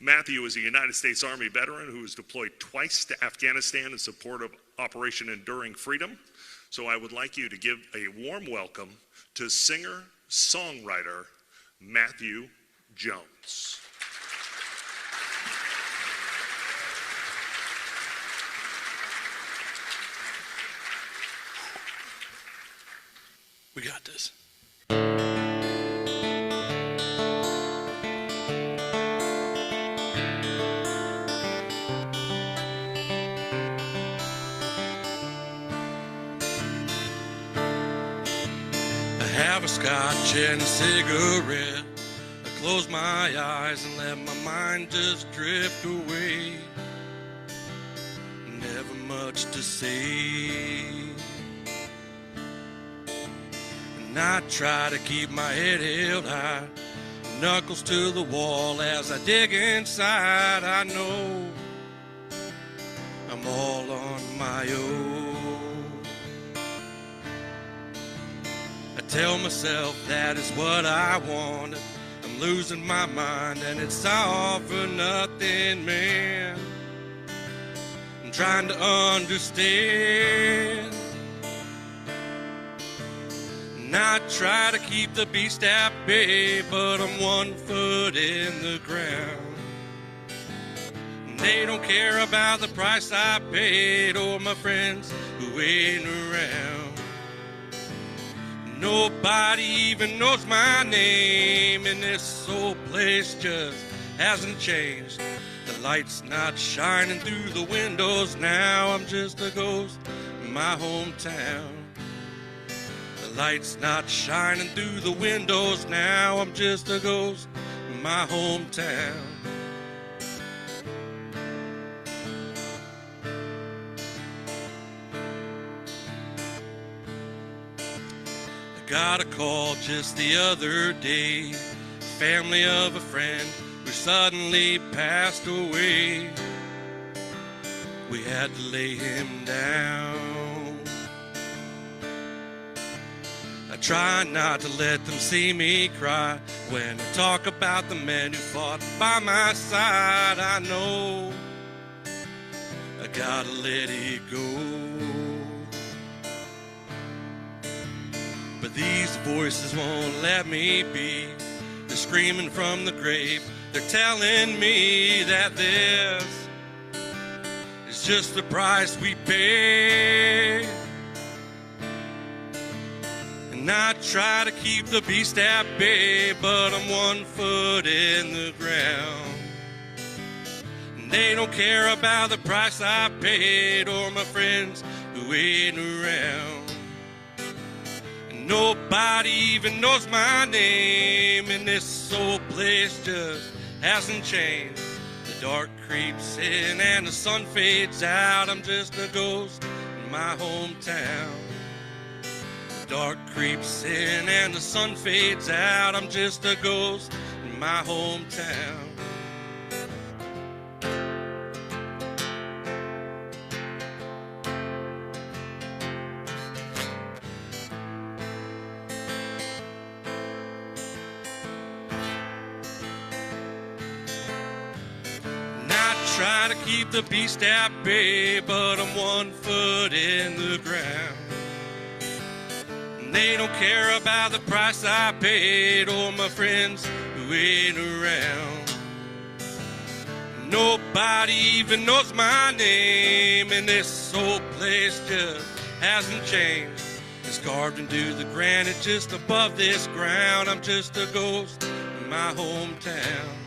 Matthew is a United States Army veteran who was deployed twice to Afghanistan in support of Operation Enduring Freedom. So I would like you to give a warm welcome to singer-songwriter Matthew Jones. We got this. Have a scotch and a cigarette. I close my eyes and let my mind just drift away. Never much to say. And I try to keep my head held high, knuckles to the wall as I dig inside. I know I'm all on my own. I tell myself that is what I want. I'm losing my mind and it's all for nothing, man. I'm trying to understand. And I try to keep the beast at bay, but I'm 1 foot in the ground. And they don't care about the price I paid or my friends who ain't around. Nobody even knows my name, and this old place just hasn't changed. The light's not shining through the windows now. I'm just a ghost in my hometown. The light's not shining through the windows now. I'm just a ghost in my hometown. Got a call just the other day, family of a friend who suddenly passed away. We had to lay him down. I try not to let them see me cry when I talk about the men who fought by my side. I know I gotta let it go. But these voices won't let me be. They're screaming from the grave. They're telling me that this is just the price we pay. And I try to keep the beast at bay, but I'm 1 foot in the ground. And they don't care about the price I paid or my friends who ain't around. Nobody even knows my name, and this old place just hasn't changed. The dark creeps in and the sun fades out. I'm just a ghost in my hometown. The dark creeps in and the sun fades out. I'm just a ghost in my hometown. Try to keep the beast at bay, but I'm 1 foot in the ground. And they don't care about the price I paid or my friends who ain't around. Nobody even knows my name, and this old place just hasn't changed. It's carved into the granite just above this ground. I'm just a ghost in my hometown.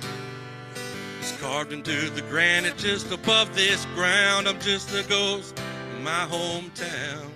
Carved into the granite just above this ground. I'm just a ghost in my hometown.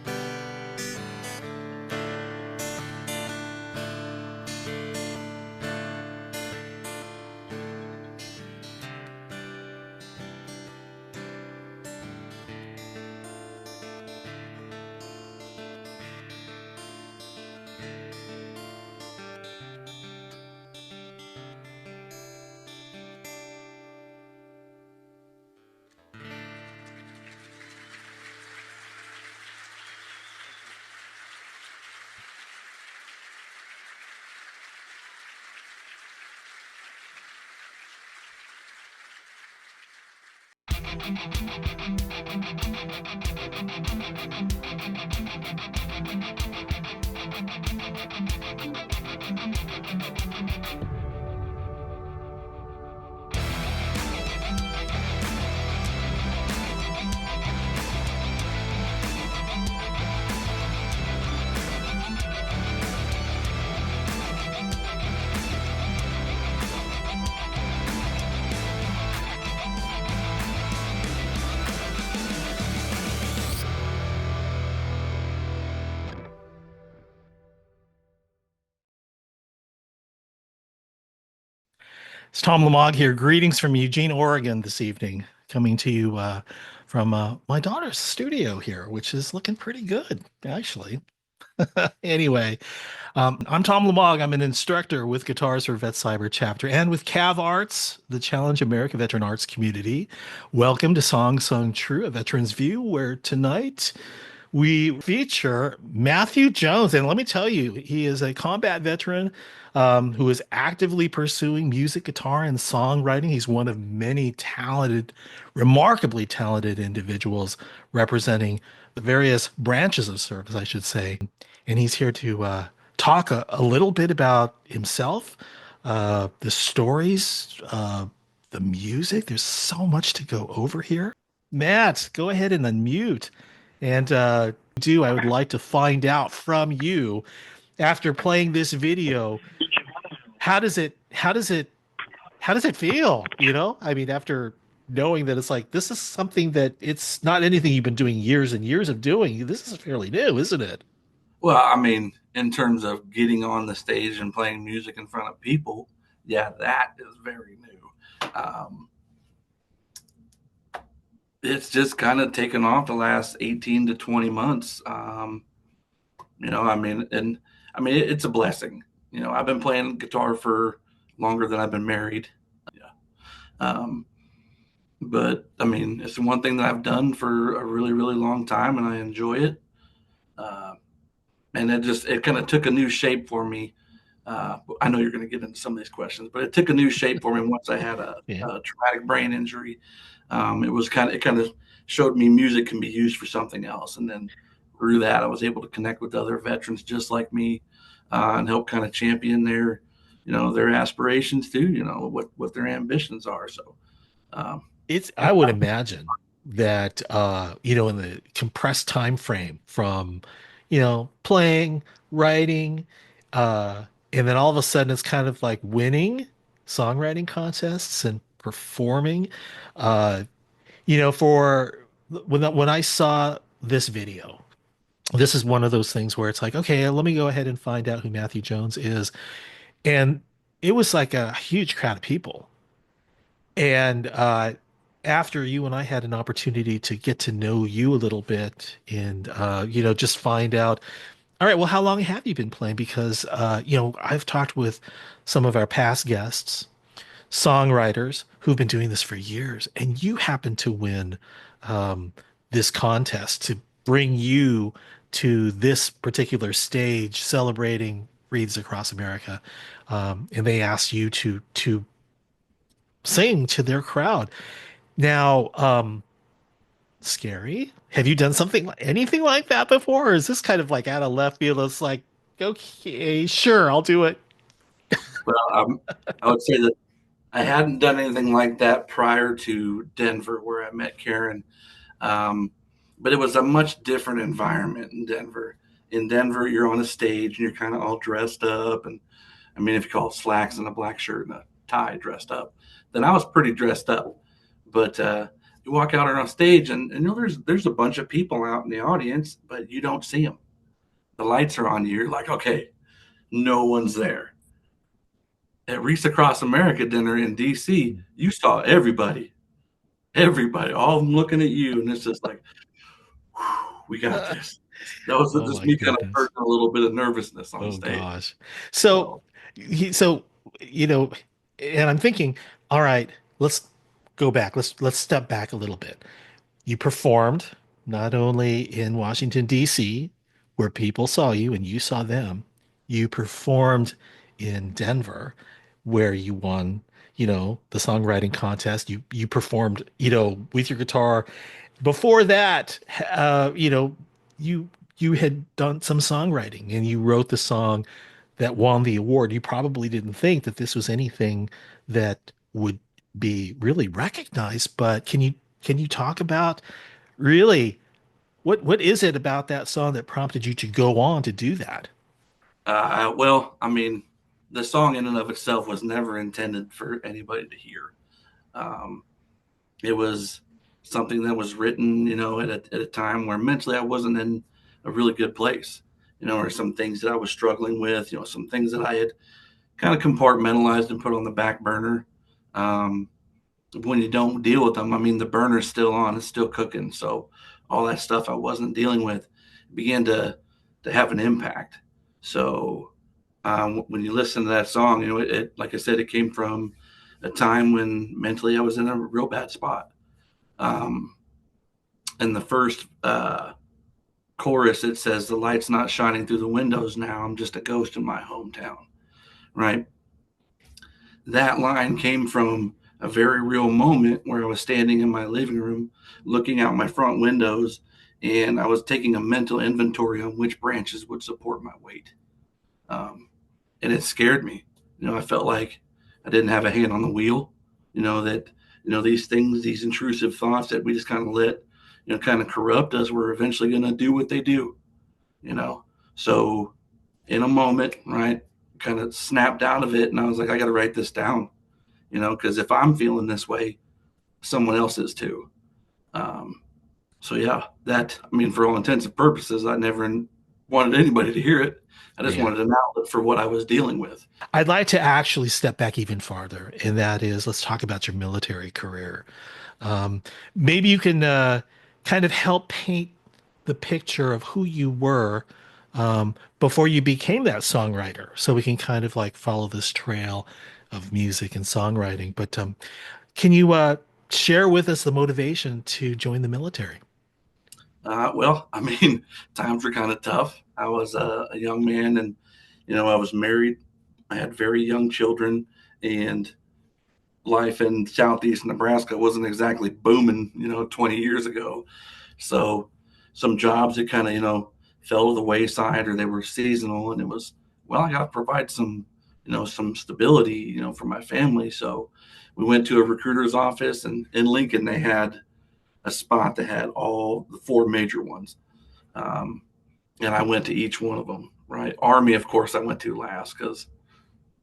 It's Tom Lamog here. Greetings from Eugene, Oregon this evening. Coming to you from my daughter's studio here, which is looking pretty good, actually. Anyway, I'm Tom Lamog. I'm an instructor with Guitars for Vet Cyber chapter and with Cav Arts, the Challenge America Veteran Arts community. Welcome to Song Sung True, a Veteran's View, where tonight we feature Matthew Jones. And let me tell you, he is a combat veteran who is actively pursuing music, guitar, and songwriting. He's one of many talented, remarkably talented individuals representing the various branches of service, I should say. And he's here to talk a little bit about himself, the stories, the music. There's so much to go over here. Matt, go ahead and unmute. And I would like to find out from you after playing this video, how does it feel? I mean, after knowing that it's like this is something that it's not anything you've been doing years and years of doing. This is fairly new, isn't it? Well, I mean, in terms of getting on the stage and playing music in front of people, yeah, that is very new. It's just kind of taken off the last 18 to 20 months. It's a blessing. I've been playing guitar for longer than I've been married. Yeah. But I mean, it's one thing that I've done for a really, really long time, and I enjoy it. And it kind of took a new shape for me. I know you're going to get into some of these questions, but it took a new shape for me once I had a traumatic brain injury. It kind of showed me music can be used for something else, and then through that, I was able to connect with other veterans just like me, and help kind of champion their aspirations too. What their ambitions are. So, I would imagine that in the compressed time frame from playing, writing, and then all of a sudden it's kind of like winning songwriting contests and performing. For when I saw this video, this is one of those things where it's like, okay, let me go ahead and find out who Matthew Jones is. And it was like a huge crowd of people. And after you and I had an opportunity to get to know you a little bit and, just find out, all right, well, how long have you been playing? Because, I've talked with some of our past guests, songwriters who've been doing this for years, and you happen to win this contest to bring you to this particular stage celebrating Wreaths Across America. And they asked you to sing to their crowd. Now, scary. Have you done anything like that before? Or is this kind of like out of left field? It's like, okay, sure, I'll do it. Well, I would say that I hadn't done anything like that prior to Denver, where I met Karen. But it was a much different environment in Denver. In Denver, you're on a stage and you're kind of all dressed up. And I mean, if you call it slacks and a black shirt and a tie dressed up, then I was pretty dressed up. But you walk out on stage and there's a bunch of people out in the audience, but you don't see them. The lights are on you. You're like, okay, no one's there. At Wreaths Across America dinner in DC, you saw everybody, all of them looking at you. And it's just like, we got this. That was just me kind of hurting a little bit of nervousness on stage. Gosh. So, and I'm thinking, all right, let's go back. Let's step back a little bit. You performed not only in Washington, D.C., where people saw you and you saw them. You performed in Denver, where you won, the songwriting contest. You performed, with your guitar. Before that, you you had done some songwriting and you wrote the song that won the award. You probably didn't think that this was anything that would be really recognized, but can you talk about really what is it about that song that prompted you to go on to do that? Well, I mean, the song in and of itself was never intended for anybody to hear. Um, it was something that was written, at a time where mentally I wasn't in a really good place, or some things that I was struggling with, some things that I had kind of compartmentalized and put on the back burner. Um, when you don't deal with them, I mean, the burner's still on, it's still cooking. So all that stuff I wasn't dealing with began to have an impact. So when you listen to that song, like I said, it came from a time when mentally I was in a real bad spot. Um, and the first chorus, it says, "The light's not shining through the windows now. I'm just a ghost in my hometown." Right? That line came from a very real moment where I was standing in my living room looking out my front windows, and I was taking a mental inventory on which branches would support my weight. Um, and it scared me. I felt like I didn't have a hand on the wheel, that, these things, these intrusive thoughts that we just kind of let, kind of corrupt us, were eventually going to do what they do, you know? So in a moment, right, kind of snapped out of it. And I was like, I got to write this down, because if I'm feeling this way, someone else is too. Um, so yeah, I mean, for all intents and purposes, I never wanted anybody to hear it. I just Yeah. wanted an outlet for what I was dealing with. I'd like to actually step back even farther, and that is, let's talk about your military career. Um, Maybe you can kind of help paint the picture of who you were before you became that songwriter, so we can kind of like follow this trail of music and songwriting. But can you share with us the motivation to join the military? Well, I mean, times were kind of tough. I was a young man, and I was married. I had very young children, and life in southeast Nebraska wasn't exactly booming, 20 years ago. So some jobs that kind of, fell to the wayside, or they were seasonal, and it was, well, I got to provide some, some stability, for my family. So we went to a recruiter's office, and in Lincoln they had a spot that had all the four major ones. Um, and I went to each one of them, right? Army, of course, I went to last because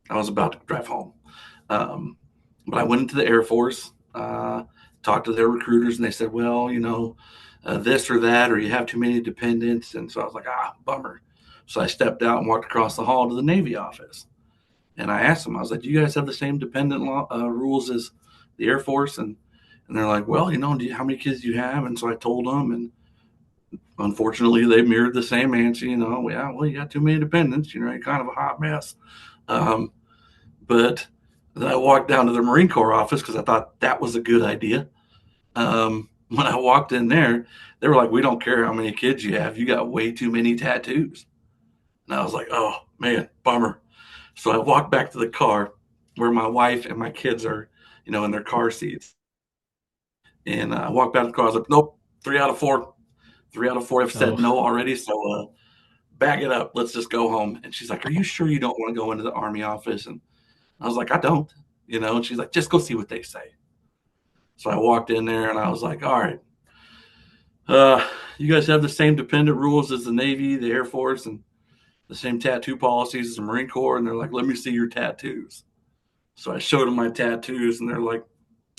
I was about to drive home. Um, but I went into the Air Force, talked to their recruiters, and they said, well, this or that, or you have too many dependents. And so I was like, bummer. So I stepped out and walked across the hall to the Navy office. And I asked them, I was like, do you guys have the same dependent rules as the Air Force? And they're like, well, how many kids do you have? And so I told them, and unfortunately, they mirrored the same answer. Yeah, well, you got too many dependents. You're kind of a hot mess. Um, but then I walked down to the Marine Corps office because I thought that was a good idea. When I walked in there, they were like, "We don't care how many kids you have. You got way too many tattoos." And I was like, "Oh man, bummer." So I walked back to the car where my wife and my kids are, in their car seats. And I walked back to the car. I was like, "Nope, 3 out of 4. 3 out of 4 have said Oh, no already. So back it up. Let's just go home." And she's like, "Are you sure you don't want to go into the Army office?" And I was like, "I don't." And she's like, "Just go see what they say." So I walked in there and I was like, "All right, you guys have the same dependent rules as the Navy, the Air Force, and the same tattoo policies as the Marine Corps." And they're like, "Let me see your tattoos." So I showed them my tattoos, and they're like,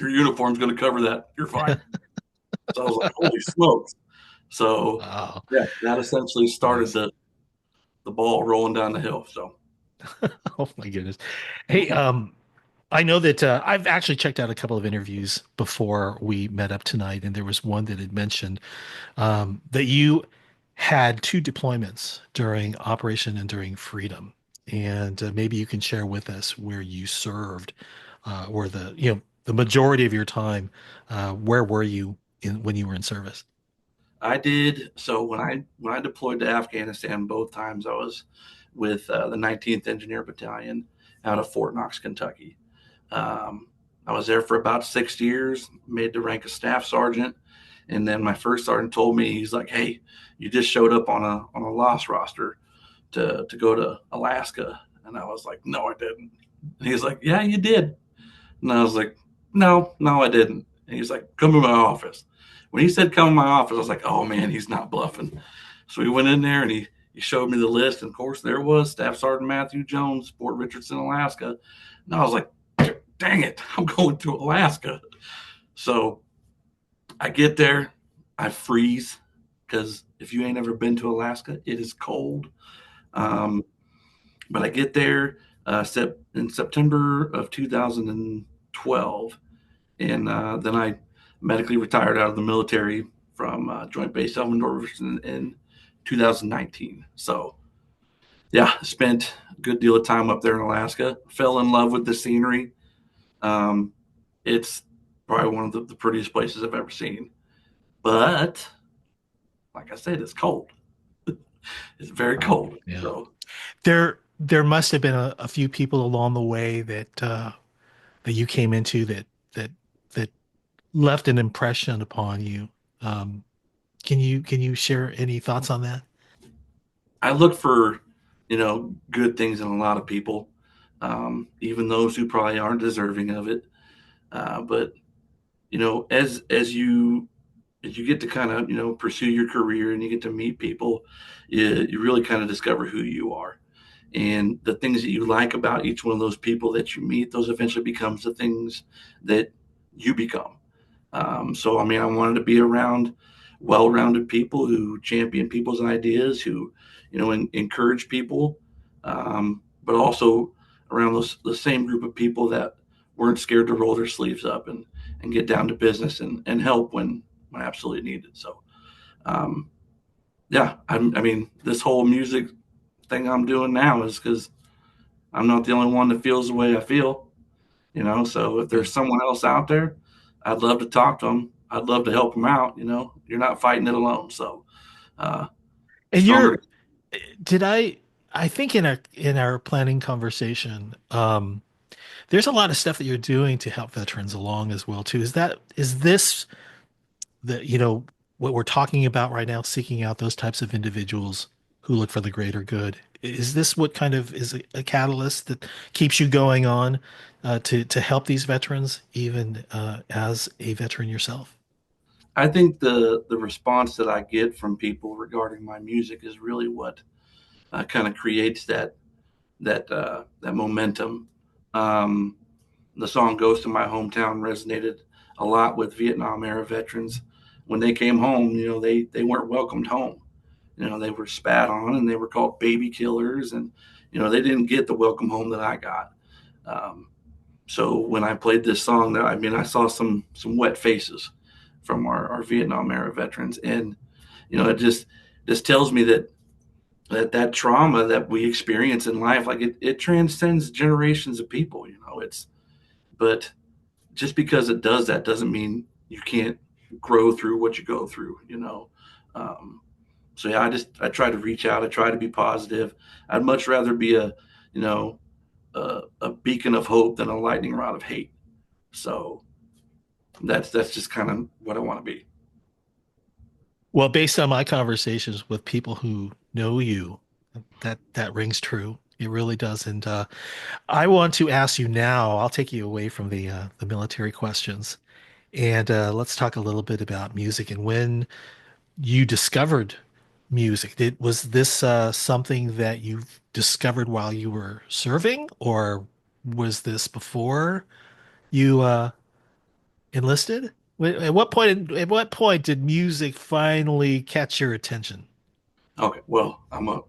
"Your uniform's going to cover that. You're fine." So I was like, "Holy smokes!" So wow, yeah, that essentially started nice. the ball rolling down the hill. So Oh my goodness. Hey, I know that I've actually checked out a couple of interviews before we met up tonight, and there was one that had mentioned that you had two deployments during Operation Enduring Freedom, and maybe you can share with us where you served, or the majority of your time. Where were you when you were in service? I did. So when I deployed to Afghanistan, both times I was with the 19th Engineer Battalion out of Fort Knox, Kentucky. I was there for about 6 years, made the rank of staff sergeant. And then my first sergeant told me, he's like, "Hey, you just showed up on a loss roster to go to Alaska." And I was like, "No, I didn't." And he's like, "Yeah, you did." And I was like, "No, I didn't." And he's like, "Come to my office." When he said come to my office, I was like, "Oh man, he's not bluffing." So we went in there and he showed me the list. And of course, there was Staff Sergeant Matthew Jones, Fort Richardson, Alaska. And I was like, "Dang it, I'm going to Alaska." So I get there, I freeze because if you ain't ever been to Alaska, it is cold. Um, but I get there in September of 2012, and then I medically retired out of the military from Joint Base Elmendorf in 2019. So yeah, spent a good deal of time up there in Alaska. Fell in love with the scenery. Um, it's probably one of the prettiest places I've ever seen. But like I said, it's cold. It's very cold. Yeah. So There must have been a few people along the way that you came into that left an impression upon you. Um, can you share any thoughts on that? I look for, good things in a lot of people, even those who probably aren't deserving of it. But as you get to kind of pursue your career and you get to meet people, you really kind of discover who you are, and the things that you like about each one of those people that you meet, those eventually becomes the things that you become. So I mean, I wanted to be around well-rounded people who champion people's ideas, who encourage people, but also around the same group of people that weren't scared to roll their sleeves up and get down to business and help when absolutely needed. So um, yeah, I mean, this whole music thing I'm doing now is because I'm not the only one that feels the way I feel. So if there's someone else out there, I'd love to talk to them. I'd love to help them out. You're not fighting it alone. So uh, And stronger. did I think in our planning conversation, there's a lot of stuff that you're doing to help veterans along as well too. Is this the what we're talking about right now, seeking out those types of individuals who look for the greater good? Is this what kind of is a catalyst that keeps you going on to help these veterans, even as a veteran yourself? I think the response that I get from people regarding my music is really what kind of creates that momentum. Um, the song "Ghost in My Hometown" resonated a lot with Vietnam era veterans. When they came home, they weren't welcomed home. They were spat on and they were called baby killers, and they didn't get the welcome home that I got. Um, so when I played this song, I mean, I saw some wet faces from our Vietnam era veterans, and it just tells me that trauma that we experience in life, like it transcends generations of people. But just because it does that doesn't mean you can't grow through what you go through. Um, so yeah, I try to reach out. I try to be positive. I'd much rather be you know a beacon of hope than a lightning rod of hate. So that's just kind of what I want to be. Well, based on my conversations with people who know you, that rings true. It really does. And I want to ask you now. I'll take you away from the military questions, and let's talk a little bit about music and when you discovered music. Was this something that you discovered while you were serving, or was this before you enlisted? At what point did music finally catch your attention? Okay, well, I'm a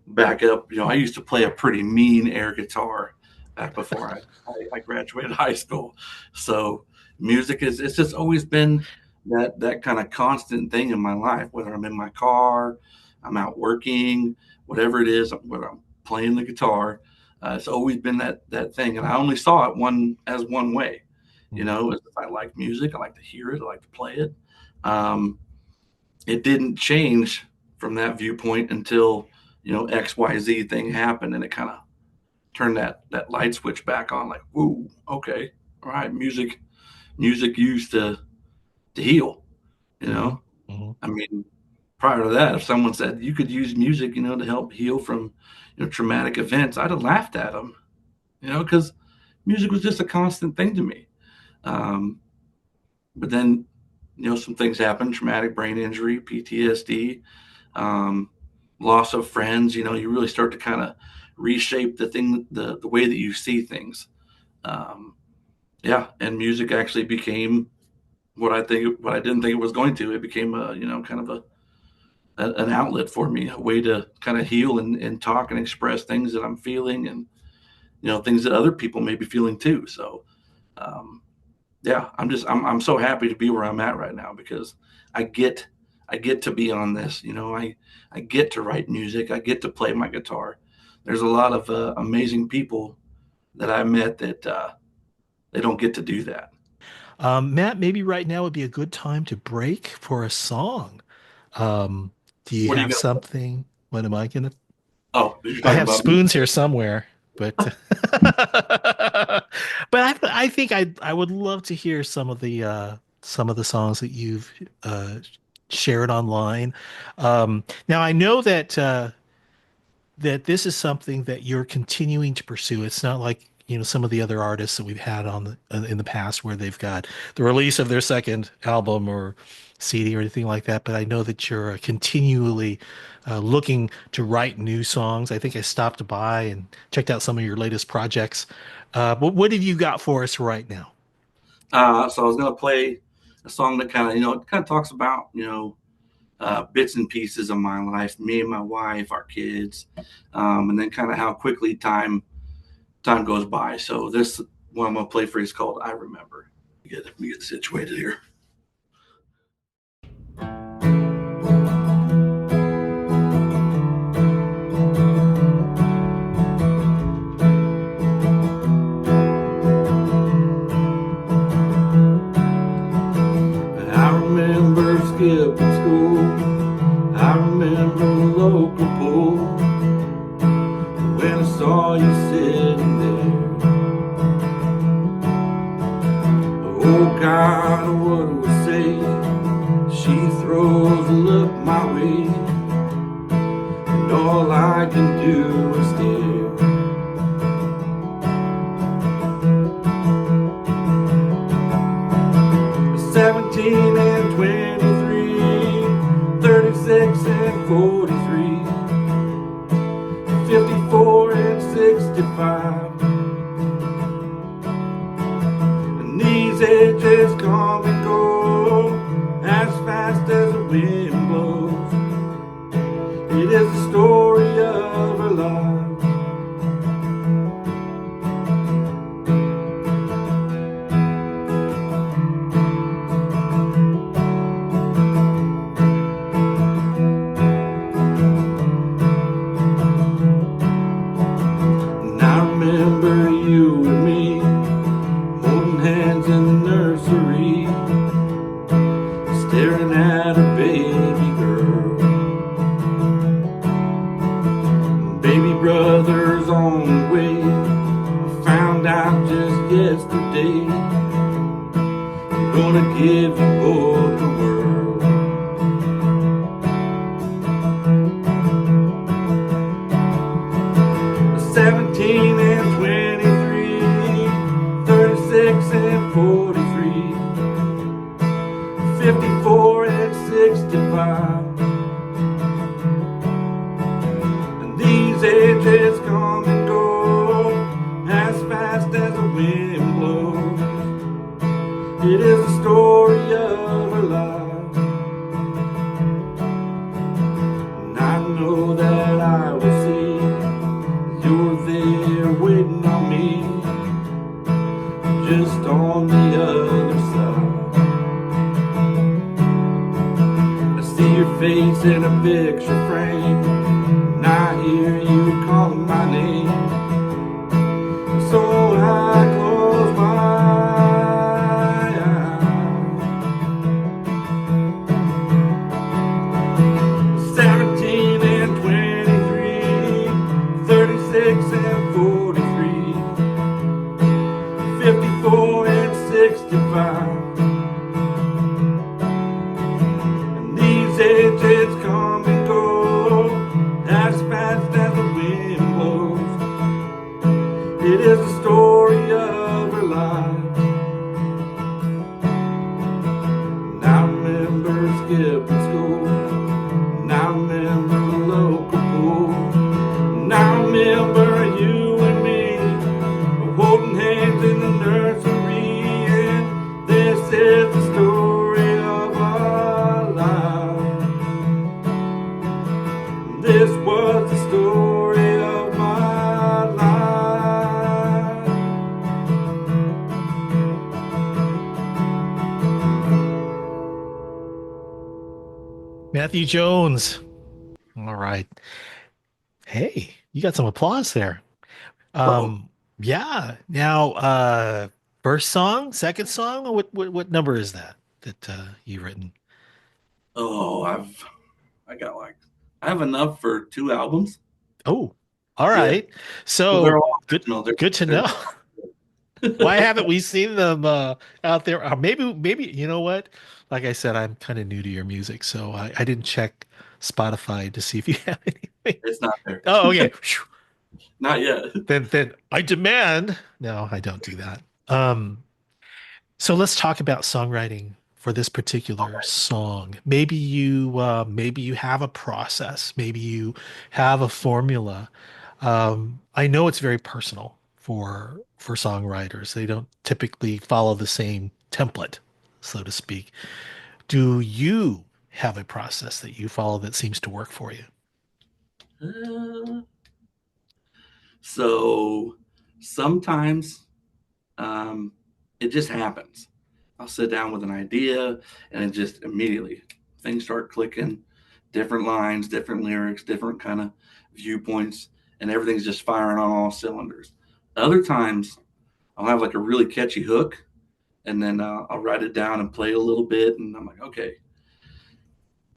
back up. I used to play a pretty mean air guitar back before I graduated high school. So music is it's just always been that kind of constant thing in my life. Whether I'm in my car, I'm out working, whatever it is, whether I'm playing the guitar, it's always been that thing. And I only saw it one way. If I like music, I like to hear it, I like to play it. Um, it didn't change from that viewpoint until XYZ thing happened, and it kind of turn that light switch back on. Like, whoa, okay, all right, music used to heal. You know, Mm-hmm. I mean, prior to that, if someone said you could use music, you know, to help heal from, you know, traumatic events, I'd have laughed at them. You know, because music was just a constant thing to me. But then, you know, some things happen: traumatic brain injury, PTSD, um, loss of friends. You know, you really start to kind of reshape the way that you see things. Um, yeah, and music actually became what I didn't think it was going to. It became a, you know, kind of an outlet for me, a way to kind of heal and talk and express things that I'm feeling, and, you know, things that other people may be feeling too. So, um, yeah, I'm so happy to be where I'm at right now, because I get to be on this. You know, I get to write music. I get to play my guitar. There's a lot of amazing people that I met that they don't get to do that. Matt, maybe right now would be a good time to break for a song. Um, do you What are you have gonna? something? What am I gonna? Oh, you're I talking have about me. spoons here somewhere, but I think I would love to hear some of the songs that you've shared online. Now I know that this is something that you're continuing to pursue. It's not like, some of the other artists that we've had on in the past where they've got the release of their second album or CD or anything like that. But I know that you're continually looking to write new songs. I think I stopped by and checked out some of your latest projects. But what have you got for us right now? So I was gonna play a song that kind of, you know, it kind of talks about, you know, bits and pieces of my life, me and my wife, our kids, and then kind of how quickly time goes by. So this one I'm gonna play for you is called "I Remember." Let me get situated here. I remember skipping school. I remember the local pool when I saw you sitting there. Oh God, what do I say? She throws a look my way, and all I can do is stare. 17 and 23, 36 and 43, 54 and 65. And these ages come and go as fast as the wind blows. It is the story of her life. And I remember you and me holding hands in the nursery, staring at a baby girl. Baby brother's on the way, found out just yesterday. I'm gonna give you both the world. 17 and 23, 36 and 43, 54 and 65. And these ages come and go as fast as the wind blows. It is the story of her life. And I know that I will see you're there waiting on me, just on the other side. I see your face in a picture frame, and I hear you calling my name. So I close my eyes. 17 and 23, 36 and 44, It is the story of her life. And I remember skipping school. And I remember the local pool. And I remember you and me holding hands in the nursery. And this is the story of our life. This was the story of my life. Matthew Jones. All right. Hey, you got some applause there. Uh-oh. Yeah. Now, first song, second song, what number is that you've written? Oh, I have enough for 2 albums. Oh, all Yeah. right. Well, they're So all good, original. good to know. Why haven't we seen them out there? Maybe you know what? Like I said, I'm kind of new to your music, so I didn't check Spotify to see if you have anything. It's not there. Oh, okay. Phew. Not yet. Then I demand. No, I don't do that. So let's talk about songwriting for this particular song. Maybe you have a process. Maybe you have a formula. I know it's very personal for songwriters. They don't typically follow the same template, so to speak. Do you have a process that you follow that seems to work for you? Uh, so sometimes it just happens. I'll sit down with an idea and it just immediately things start clicking, different lines, different lyrics, different kind of viewpoints, and everything's just firing on all cylinders. Other times I'll have like a really catchy hook and then I'll write it down and play a little bit. And I'm like, okay,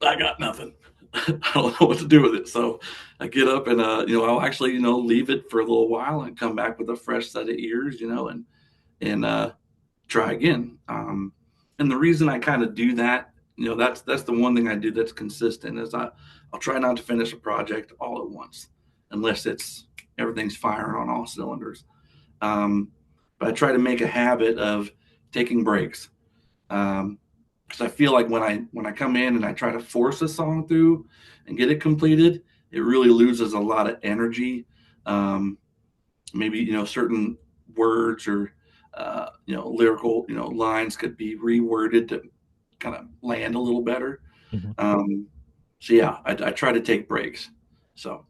I got nothing. I don't know what to do with it. So I get up and, I'll actually, leave it for a little while and come back with a fresh set of ears, and try again. And the reason I kind of do that, that's the one thing I do that's consistent is I'll try not to finish a project all at once unless everything's firing on all cylinders. But I try to make a habit of taking breaks. Because I feel like when I come in and I try to force a song through and get it completed, it really loses a lot of energy. Maybe certain words or lyrical lines could be reworded to kind of land a little better. So yeah, I try to take breaks. So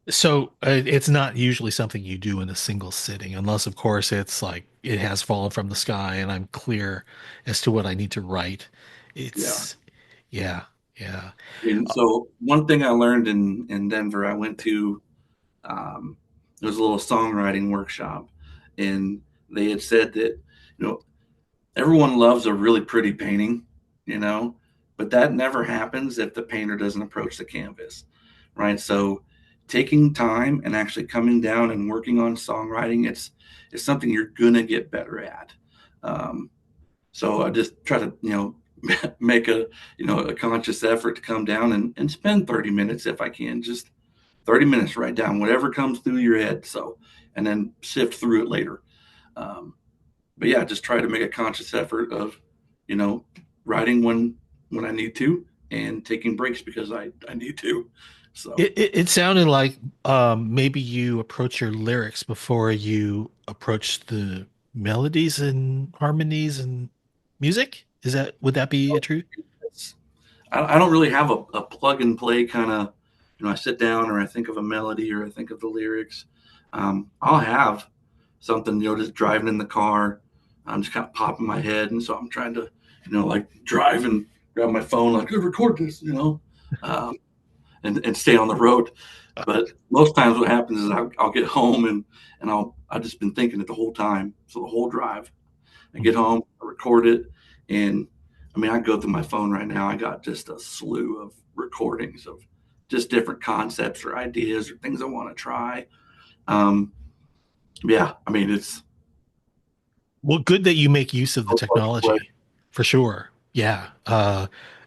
it's not usually something you do in a single sitting, unless, of course, it's like it has fallen from the sky and I'm clear as to what I need to write. Yeah. It's, yeah, yeah. And so one thing I learned in Denver, I went to there was a little songwriting workshop, and they had said that everyone loves a really pretty painting, but that never happens if the painter doesn't approach the canvas, right? So taking time and actually coming down and working on songwriting, it's something you're gonna get better at. So I just try to make a conscious effort to come down and spend 30 minutes if I can, just 30 minutes, write down whatever comes through your head. So, and then sift through it later. But yeah, just try to make a conscious effort of, writing when I need to and taking breaks because I need to. So It sounded like maybe you approach your lyrics before you approach the melodies and harmonies and music. Would that be true? I don't really have a plug and play kind of, I sit down or I think of a melody or I think of the lyrics. I'll have something, just driving in the car. I'm just kind of popping my head. And so I'm trying to, like drive and grab my phone, like record this, and stay on the road. But most times what happens is I'll get home and I've just been thinking it the whole time. So the whole drive, I get home, I record it. And I go through my phone right now. I got just a slew of recordings of just different concepts or ideas or things I want to try. Yeah, it's Well, good that you make use of the technology, for sure. Yeah.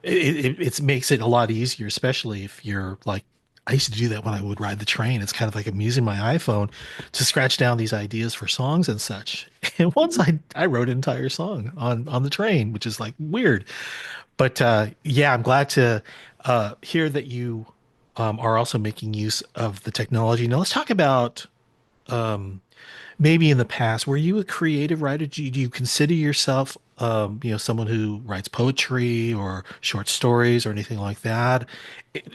It makes it a lot easier, especially if you're like I used to do that when I would ride the train. It's kind of like I'm using my iPhone to scratch down these ideas for songs and such. And once I wrote an entire song on the train, which is like weird. But yeah, I'm glad to hear that you are also making use of the technology. Now let's talk about maybe in the past, were you a creative writer? Do you consider yourself, someone who writes poetry or short stories or anything like that?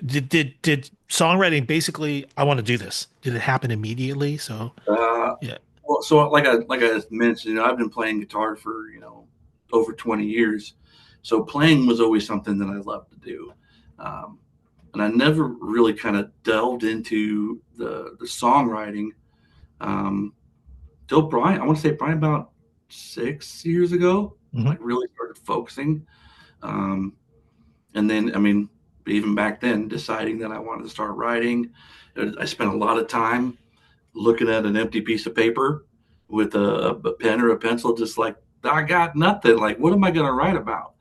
Did songwriting basically, I want to do this? Did it happen immediately? So, Uh, yeah. well, so like I mentioned, I've been playing guitar for over 20 years. So playing was always something that I loved to do, um, and I never really kind of delved into the songwriting um, till Brian. I want to say probably about 6 years ago. Hmm. Like really started focusing, um, and then I mean, even back then, deciding that I wanted to start writing, I spent a lot of time looking at an empty piece of paper with a pen or a pencil, just like I got nothing. Like, what am I going to write about?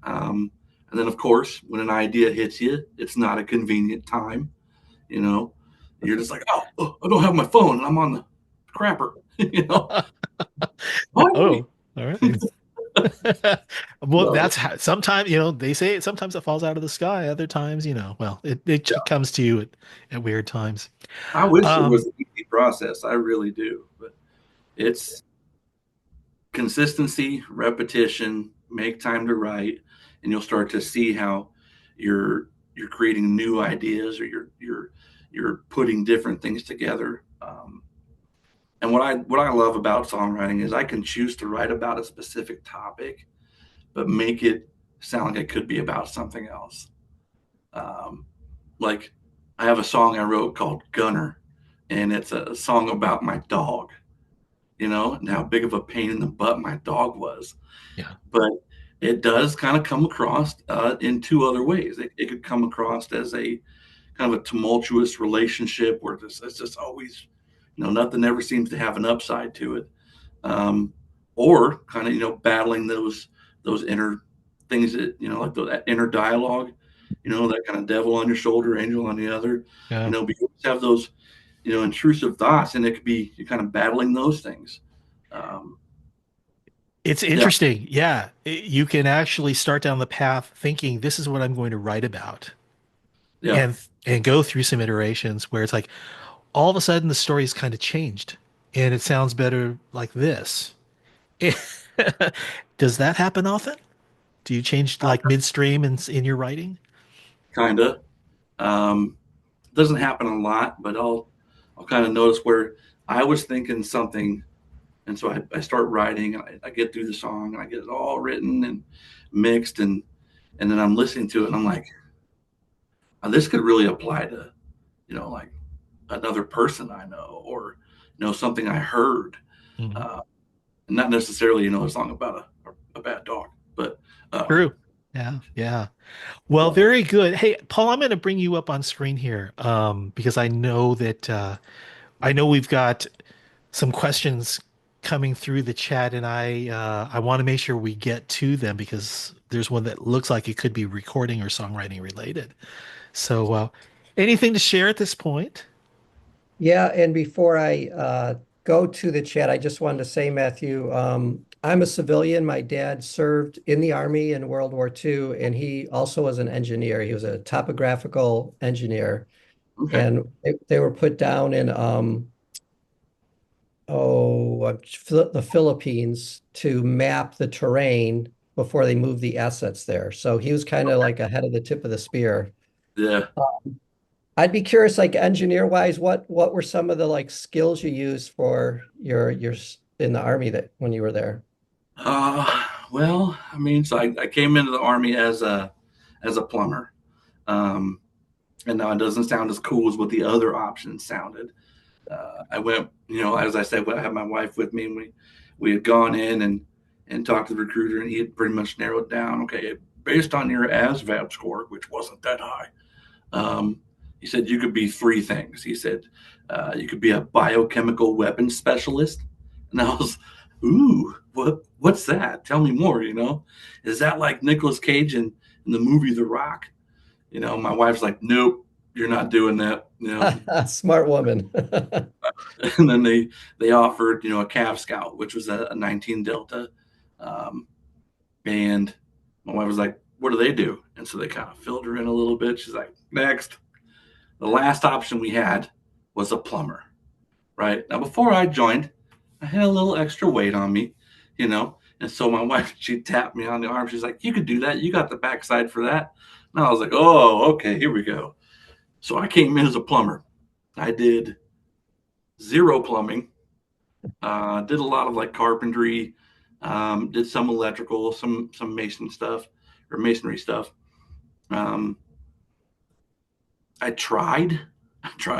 And then, of course, when an idea hits you, it's not a convenient time. You know, you're just like, oh, I don't have my phone, and I'm on the crapper. you know, Finally. Oh, all right. Well, So, that's how, sometimes, they say sometimes it falls out of the sky. Other times, well, it yeah, comes to you at weird times. I wish it was Um, an easy process. I really do, but it's consistency, repetition, make time to write, and you'll start to see how you're creating new ideas, or you're putting different things together. And what I love about songwriting is I can choose to write about a specific topic, but make it sound like it could be about something else. Um, like I have a song I wrote called Gunner, and it's a song about my dog, and how big of a pain in the butt my dog was. yeah. But it does kind of come across in two other ways. It could come across as a kind of a tumultuous relationship where it's just always, nothing ever seems to have an upside to it. Um, or kind of, battling those inner things that, like that inner dialogue, that kind of devil on your shoulder, angel on the other, Yeah. because you have those, intrusive thoughts, and it could be you're kind of battling those things. Um, It's yeah, interesting. Yeah. You can actually start down the path thinking this is what I'm going to write about yeah, and go through some iterations where it's like all of a sudden the story's kind of changed and it sounds better like this. Does that happen often? Do you change like midstream in your writing? kind of. Um, doesn't happen a lot, but I'll kind of notice where I was thinking something, and so I start writing, and I get through the song, and I get it all written and mixed, and then I'm listening to it, and I'm like, oh, this could really apply to like another person I know, or something I heard, Mhm. uh, not necessarily a song about a bad dog, but True. Yeah. Yeah. Well, so very good. Hey, Paul, I'm going to bring you up on screen here because I know that I know we've got some questions coming through the chat, and I want to make sure we get to them because there's one that looks like it could be recording or songwriting related. So, anything to share at this point? Yeah, and before I go to the chat, I just wanted to say, Matthew, I'm a civilian. My dad served in the Army in World War II, and he also was an engineer. He was a topographical engineer, okay, and they were put down in the Philippines to map the terrain before they moved the assets there. So he was kind of like ahead of the tip of the spear. yeah. I'd be curious, like engineer wise, what were some of the like skills you used for your in the army that when you were there? Well, I mean, so I came into the Army as a plumber. Um, and now it doesn't sound as cool as what the other options sounded. I went, as I said, I had my wife with me, and we had gone in and talked to the recruiter, and he had pretty much narrowed down. Okay, based on your ASVAB score, which wasn't that high, he said you could be three things. He said you could be a biochemical weapons specialist, and I was, ooh, what's that? Tell me more. Is that like Nicolas Cage in the movie The Rock? My wife's like, nope, you're not doing that, you know. Smart woman. And then they offered, you know, a Cav Scout, which was a 19 Delta. Um, and my wife was like, what do they do? And so they kind of filled her in a little bit. She's like, next. The last option we had was a plumber, right? Now, before I joined, I had a little extra weight on me, you know. And so my wife, she tapped me on the arm. She's like, you could do that. You got the backside for that. And I was like, oh, okay, here we go. So I came in as a plumber. I did zero plumbing, did a lot of like carpentry, did some electrical, some mason stuff or masonry stuff. Um, I tried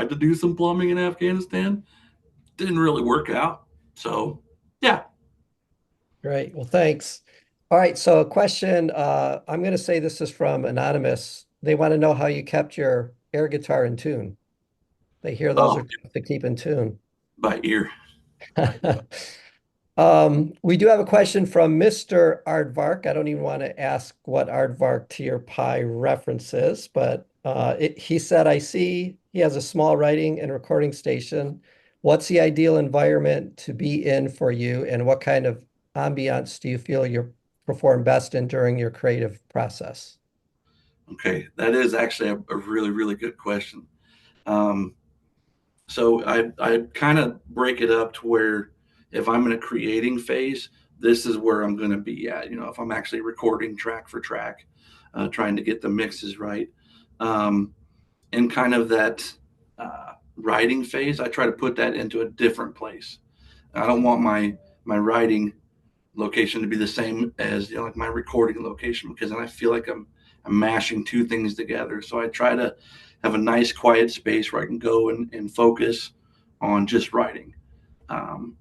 to do some plumbing in Afghanistan. Didn't really work out. So yeah. Great. Well, thanks. All right. So a question, I'm going to say this is from Anonymous. They want to know how you kept your air guitar in tune. They hear those Oh, are tough to keep in tune. by ear. We do have a question from Mr. Aardvark. I don't even want to ask what Aardvark to your pie references, but he said, I see he has a small writing and recording station. What's the ideal environment to be in for you, and what kind of ambiance do you feel you perform best in during your creative process? Okay, that is actually a really, really good question. Um, so I kind of break it up to where if I'm in a creating phase, this is where I'm going to be at. You know, if I'm actually recording track for track, trying to get the mixes right, um, and kind of that writing phase, I try to put that into a different place. I don't want my writing location to be the same as, you know, like my recording location, because then I feel like I'm mashing two things together. So I try to have a nice quiet space where I can go and focus on just writing. Um,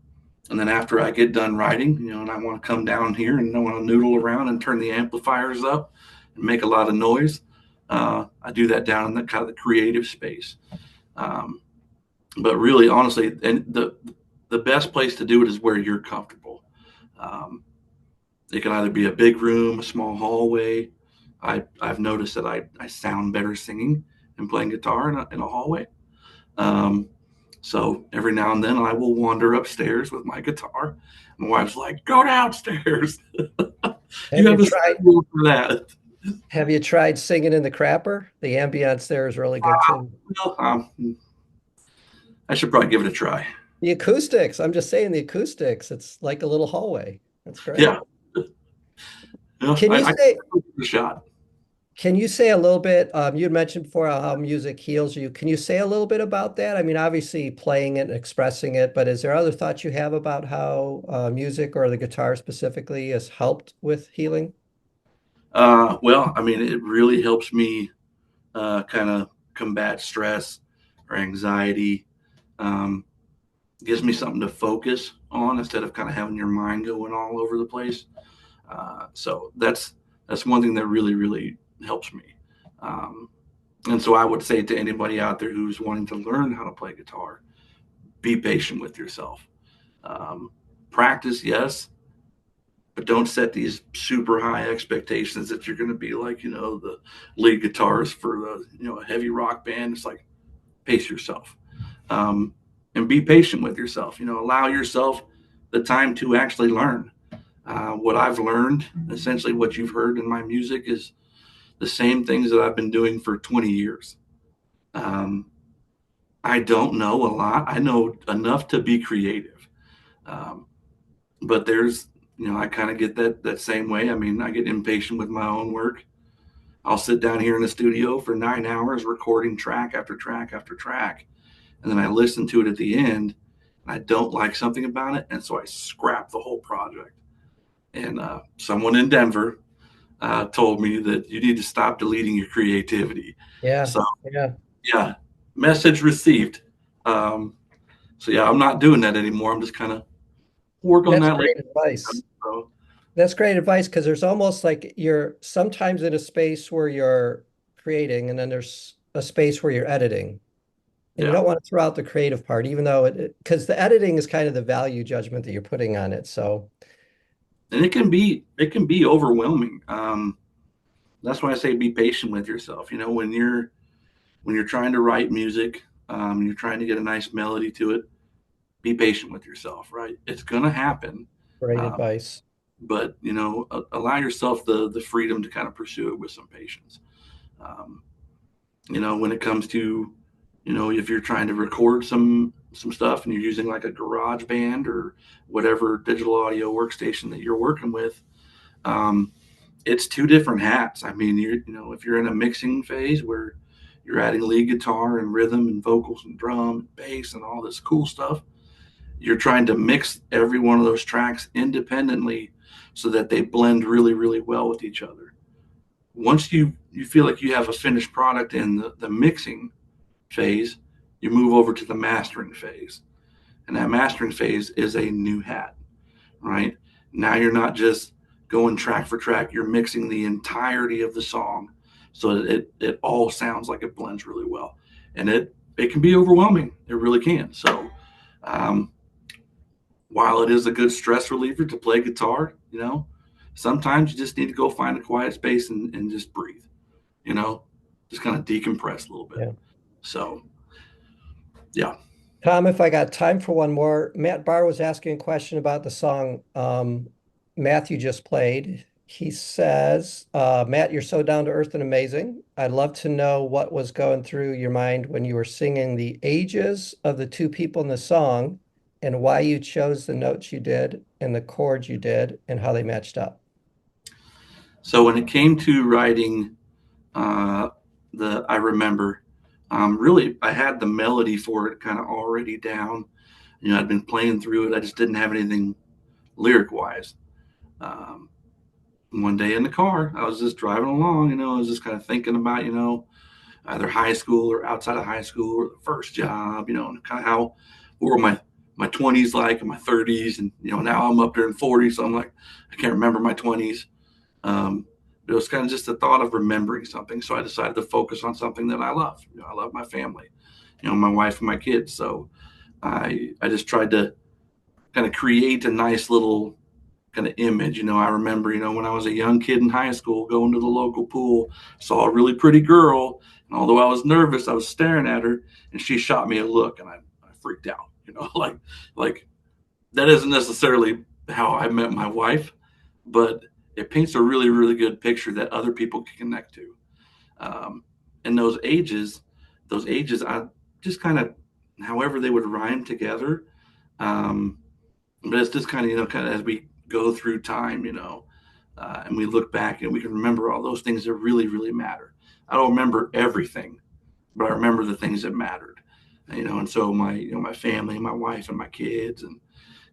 and then after I get done writing, you know, and I want to come down here and I want to noodle around and turn the amplifiers up and make a lot of noise, I do that down in the kind of the creative space. Um, but really, honestly, and the best place to do it is where you're comfortable. Um, it can either be a big room, a small hallway. I've noticed that I sound better singing and playing guitar in a hallway. Um, so every now and then I will wander upstairs with my guitar. My wife's like, "Go downstairs." Have You you have a tried schedule for that. have you tried singing in the crapper? The ambience there is really good too. Well, I should probably give it a try. The acoustics, I'm just saying the acoustics, it's like a little hallway. That's great. Yeah, yeah, Can you I say give it a shot. can you say a little bit, you had mentioned before how music heals you. Can you say a little bit about that? I mean, obviously playing it and expressing it, but is there other thoughts you have about how music or the guitar specifically has helped with healing? Well, I mean, it really helps me kind of combat stress or anxiety. Um, Gives me something to focus on instead of kind of having your mind going all over the place. So that's one thing that really, really helps me. Um, and so I would say to anybody out there who's wanting to learn how to play guitar, be patient with yourself. Um, Practice, yes, but don't set these super high expectations that you're going to be like, you know, the lead guitarist for the, you know, a heavy rock band. It's like, pace yourself. Um, and be patient with yourself. You know, allow yourself the time to actually learn. What I've learned, essentially, what you've heard in my music, is the same things that I've been doing for 20 years. Um, I don't know a lot. I know enough to be creative. Um, but there's, you know, I kind of get that same way. I mean, I get impatient with my own work. I'll sit down here in the studio for 9 hours recording track after track after track. And then I listen to it at the end and I don't like something about it. And so I scrap the whole project. And someone in Denver told me that you need to stop deleting your creativity. Yeah, So, yeah. yeah, message received. Um, so, yeah, I'm not doing that anymore. I'm just kind of work on That's that later. great advice. So, That's great advice because there's almost like you're sometimes in a space where you're creating and then there's a space where you're editing. And you yeah. don't want to throw out the creative part, even though because the editing is kind of the value judgment that you're putting on it. So, And it can be overwhelming. That's why I say be patient with yourself. You know, when you're trying to write music, you're trying to get a nice melody to it, be patient with yourself, right? It's going to happen. Great Um, advice. but, allow yourself the freedom to kind of pursue it with some patience. Um, when it comes to, if you're trying to record some stuff and you're using like a garage band or whatever digital audio workstation that you're working with, it's two different hats. I mean, if you're in a mixing phase where you're adding lead guitar and rhythm and vocals and drum and bass and all this cool stuff, you're trying to mix every one of those tracks independently so that they blend really, really well with each other. Once you feel like you have a finished product in the mixing phase, you move over to the mastering phase. And that mastering phase is a new hat, right? Now you're not just going track for track, you're mixing the entirety of the song so that it all sounds like it blends really well. And it can be overwhelming. It really can. So while it is a good stress reliever to play guitar, sometimes you just need to go find a quiet space and just breathe, just kind of decompress a little bit. Yeah. So, yeah. Tom, if I got time for one more, Matt Barr was asking a question about the song Matthew just played. He says, Matt, you're so down to earth and amazing. I'd love to know what was going through your mind when you were singing the ages of the two people in the song and why you chose the notes you did and the chords you did and how they matched up. So when it came to writing I remember, really, I had the melody for it kind of already down. I'd been playing through it. I just didn't have anything lyric-wise. One day in the car, I was just driving along, I was just kind of thinking about, either high school or outside of high school or the first job, and kind of what were my 20s like and my 30s. And, now I'm up there in 40. So I'm like, I can't remember my 20s. It was kind of just the thought of remembering something. So I decided to focus on something that I love. I love my family, my wife and my kids. So I just tried to kind of create a nice little kind of image. I remember, when I was a young kid in high school going to the local pool, saw a really pretty girl. And although I was nervous, I was staring at her and she shot me a look and I freaked out, like that isn't necessarily how I met my wife, but it paints a really, really good picture that other people can connect to. And those ages, I just kind of, however they would rhyme together. But it's just kind of, as we go through time, and we look back and we can remember all those things that really, really matter. I don't remember everything, but I remember the things that mattered, and so my family, my wife and my kids, and,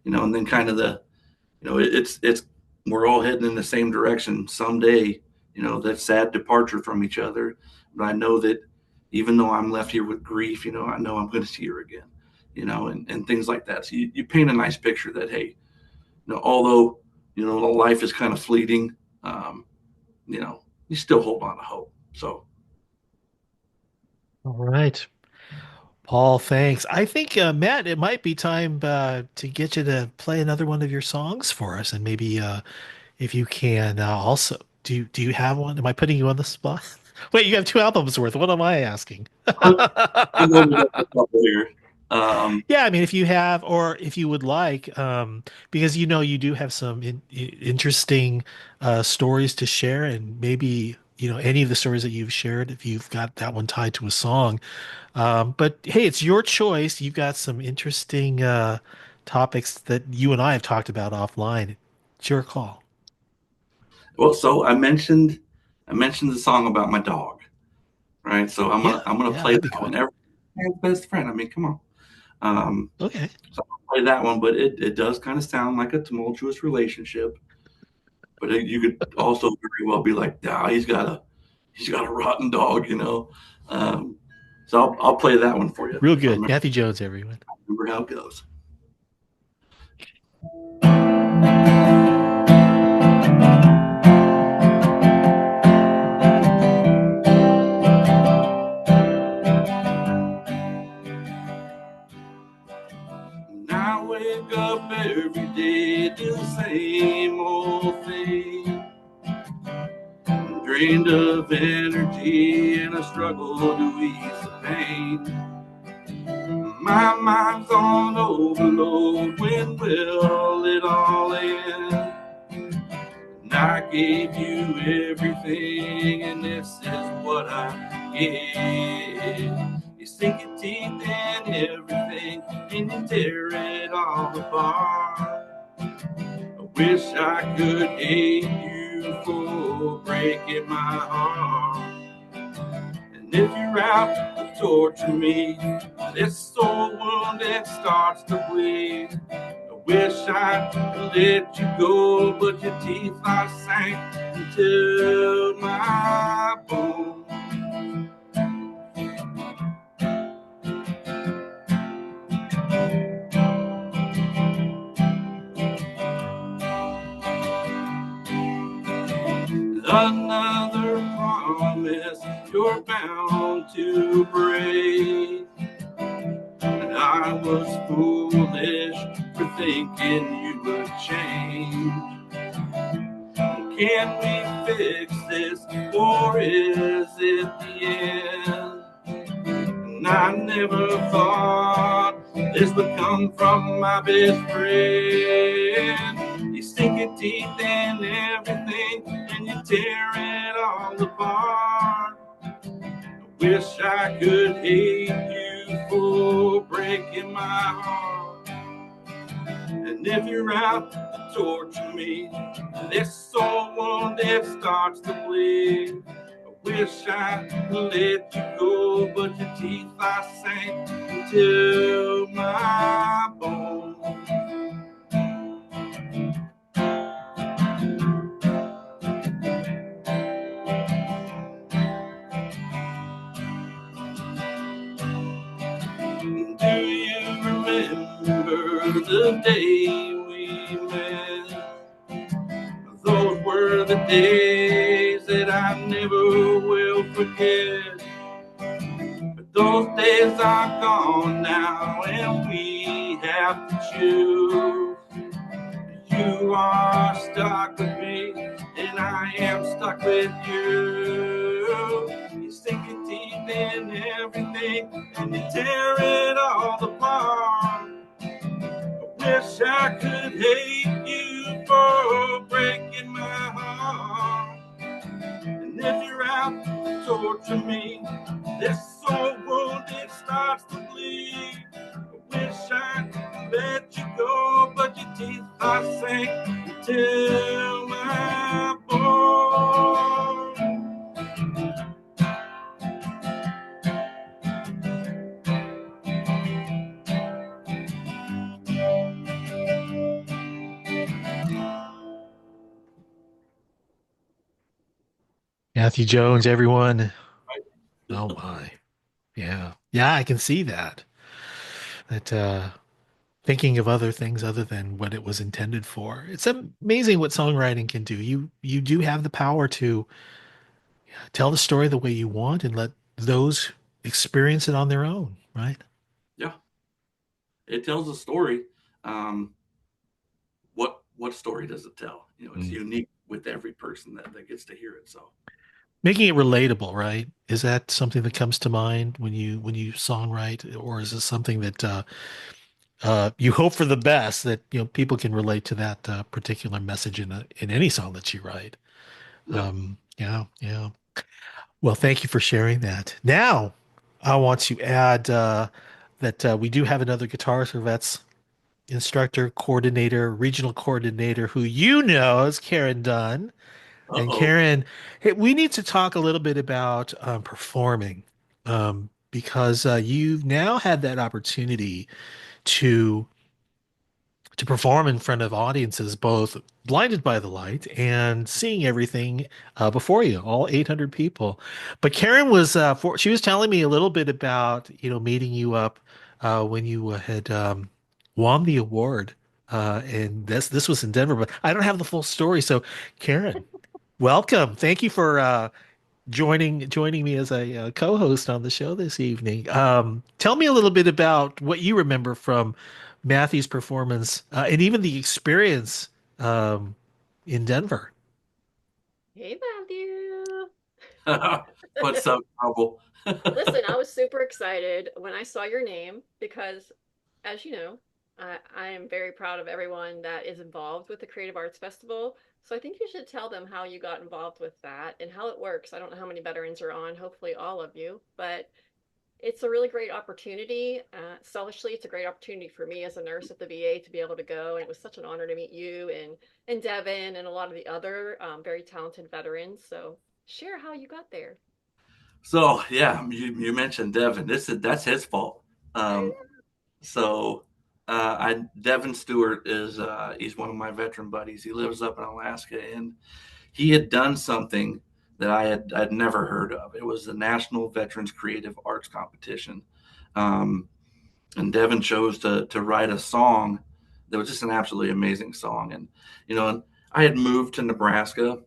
and then kind of it's, we're all heading in the same direction someday, that sad departure from each other. But I know that even though I'm left here with grief, I know I'm going to see her again, and things like that. So you paint a nice picture that, hey, although, life is kind of fleeting, you still hold on to hope. So. All right. Paul, thanks. I think, Matt, it might be time to get you to play another one of your songs for us. And maybe if you can also, do you have one? Am I putting you on the spot? Wait, you have two albums worth. What am I asking? I'm going to get a couple here. Yeah, I mean, if you have, or if you would like, because you do have some interesting stories to share, and maybe any of the stories that you've shared, if you've got that one tied to a song. But hey, it's your choice. You've got some interesting topics that you and I have talked about offline. It's your call. Well, so I mentioned the song about my dog, right? So I'm gonna play that'd be that good. one. Everyone's best friend. I mean, come on. Okay. So I'll play that one, but it does kind of sound like a tumultuous relationship. But you could also very well be like, nah, he's got a rotten dog, So I'll play that one for you. Real good. Matthew Jones, everyone. Remember how it goes. And I wake up every day to the same old thing. drained of energy in a struggle to ease the pain. My mind's on overload, when will it all end? And I gave you everything, and this is what I get. You sink your teeth in everything, and you tear it all apart. I wish I could hate you for breaking my heart. And if you're out to torture me, this soul wound that starts to bleed. I wish I could let you go, but your teeth are sank into my bones. Another promise you're bound to break. And I was foolish for thinking you would change. Can we fix this, or is it the end? And I never thought this would come from my best friend. You sink your teeth in everything, and you tear it all apart. I wish I could hate you for breaking my heart. And if you're out to torture me, this soul wound that starts to bleed. I wish I could let you go, but your teeth are sank into my bones. Do you remember the day we met? Those were the days that I never will forget. But those days are gone now, and we have to choose. You are stuck with me, and I am stuck with you. You sink your teeth in everything, and you tear it all apart. I wish I could hate you for breaking my heart. And if you're out to torture me, this soul wound, it starts to bleed. I wish I could let you go, but your teeth are sank into my bones. Matthew Jones, everyone. Oh my. Yeah. Yeah, I can see that. That thinking of other things other than what it was intended for. It's amazing what songwriting can do. You do have the power to tell the story the way you want and let those experience it on their own, right? Yeah, it tells a story. Um, what story does it tell? You know, it's Mm. unique with every person that gets to hear it. So Making it relatable, right? Is that something that comes to mind when you songwrite, or is this something that you hope for the best that people can relate to that particular message in any song that you write? yeah. Yeah, yeah. Well, thank you for sharing that. Now, I want to add that we do have another guitar serviettes instructor, coordinator, regional coordinator who you know is Karen Dunn. And Uh-oh. Karen, hey, we need to talk a little bit about performing because you've now had that opportunity to perform in front of audiences, both blinded by the light and seeing everything before you, all 800 people. But Karen was she was telling me a little bit about meeting you up when you had won the award, and this was in Denver. But I don't have the full story, so Karen, welcome. Thank you for joining me as a co-host on the show this evening. Tell me a little bit about what you remember from Matthew's performance and even the experience um, in Denver. Hey, Matthew. What's up, trouble? Listen, I was super excited when I saw your name because, as you know, I am very proud of everyone that is involved with the Creative Arts Festival. So I think you should tell them how you got involved with that and how it works. I don't know how many veterans are on, hopefully all of you, but it's a really great opportunity. Selfishly, it's a great opportunity for me as a nurse at the VA to be able to go. And it was such an honor to meet you and Devin and a lot of the other very talented veterans. So share how you got there. So yeah, you mentioned Devin. That's his fault. Um, so I Devin Stewart is he's one of my veteran buddies. He lives up in Alaska, and he had done something that I'd never heard of. It was the National Veterans Creative Arts Competition, um, and Devin chose to write a song that was just an absolutely amazing song. And I had moved to Nebraska,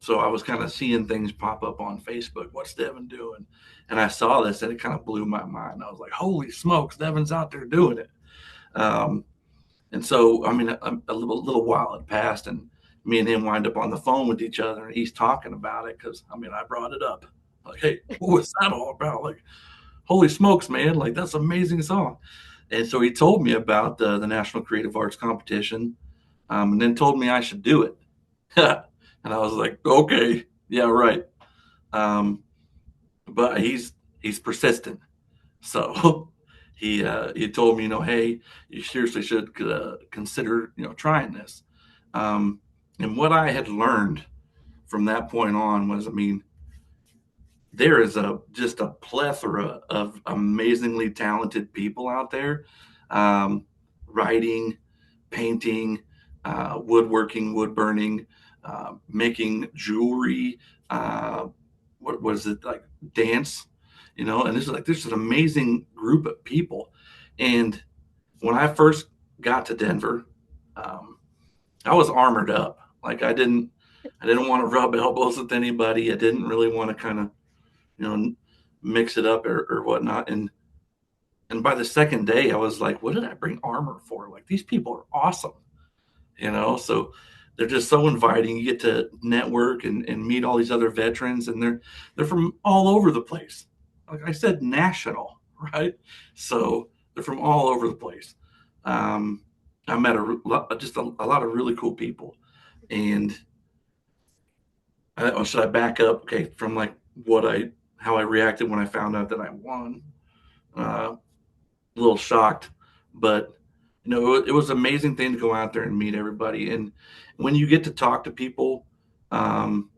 so I was kind of seeing things pop up on Facebook. What's Devin doing? And I saw this, and it kind of blew my mind. I was like, "Holy smokes, Devin's out there doing it!" Um, and so, I mean, a little while had passed, and me and him wind up on the phone with each other, and he's talking about it because, I mean, I brought it up. Like, hey, what was that all about? Like, holy smokes, man! Like, that's an amazing song. And so he told me about the National Creative Arts Competition, and then told me I should do it. And I was like, okay, yeah, right. Um, but he's persistent. So he told me, hey, you seriously should consider trying this. And what I had learned from that point on was, I mean, there is just a plethora of amazingly talented people out there, um, writing, painting, woodworking, wood burning, making jewelry. What was it like? Dance, and there's an amazing group of people. And when I first got to Denver, um, I was armored up. Like I didn't want to rub elbows with anybody. I didn't really want to kind of you know, mix it up or whatnot. And by the second day, I was like, what did I bring armor for? Like these people are awesome, So they're just so inviting. You get to network and meet all these other veterans, and they're from all over the place. Like I said, national, right? So they're from all over the place. Um, I met just a lot of really cool people, and should I back up? Okay, from like how I reacted when I found out that I won. A little shocked, but it was an amazing thing to go out there and meet everybody. And when you get to talk to people, um,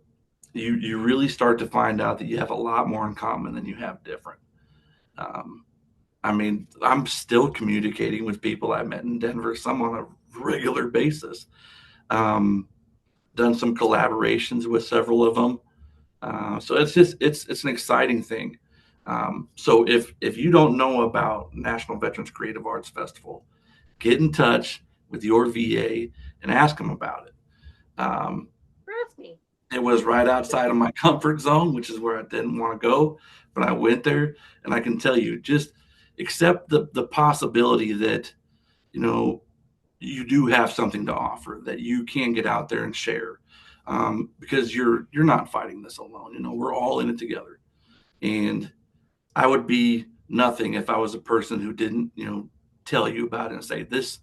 you really start to find out that you have a lot more in common than you have different. Um, I mean, I'm still communicating with people I met in Denver, some on a regular basis. Um, Done some collaborations with several of them. So it's an exciting thing. So if you don't know about National Veterans Creative Arts Festival, get in touch with your VA and ask them about it. Um, Trust me. it was right outside of my comfort zone, which is where I didn't want to go, but I went there, and I can tell you, just accept the possibility that you know you do have something to offer, that you can get out there and share, because you're not fighting this alone. We're all in it together. And I would be nothing if I was a person who didn't tell you about it and say this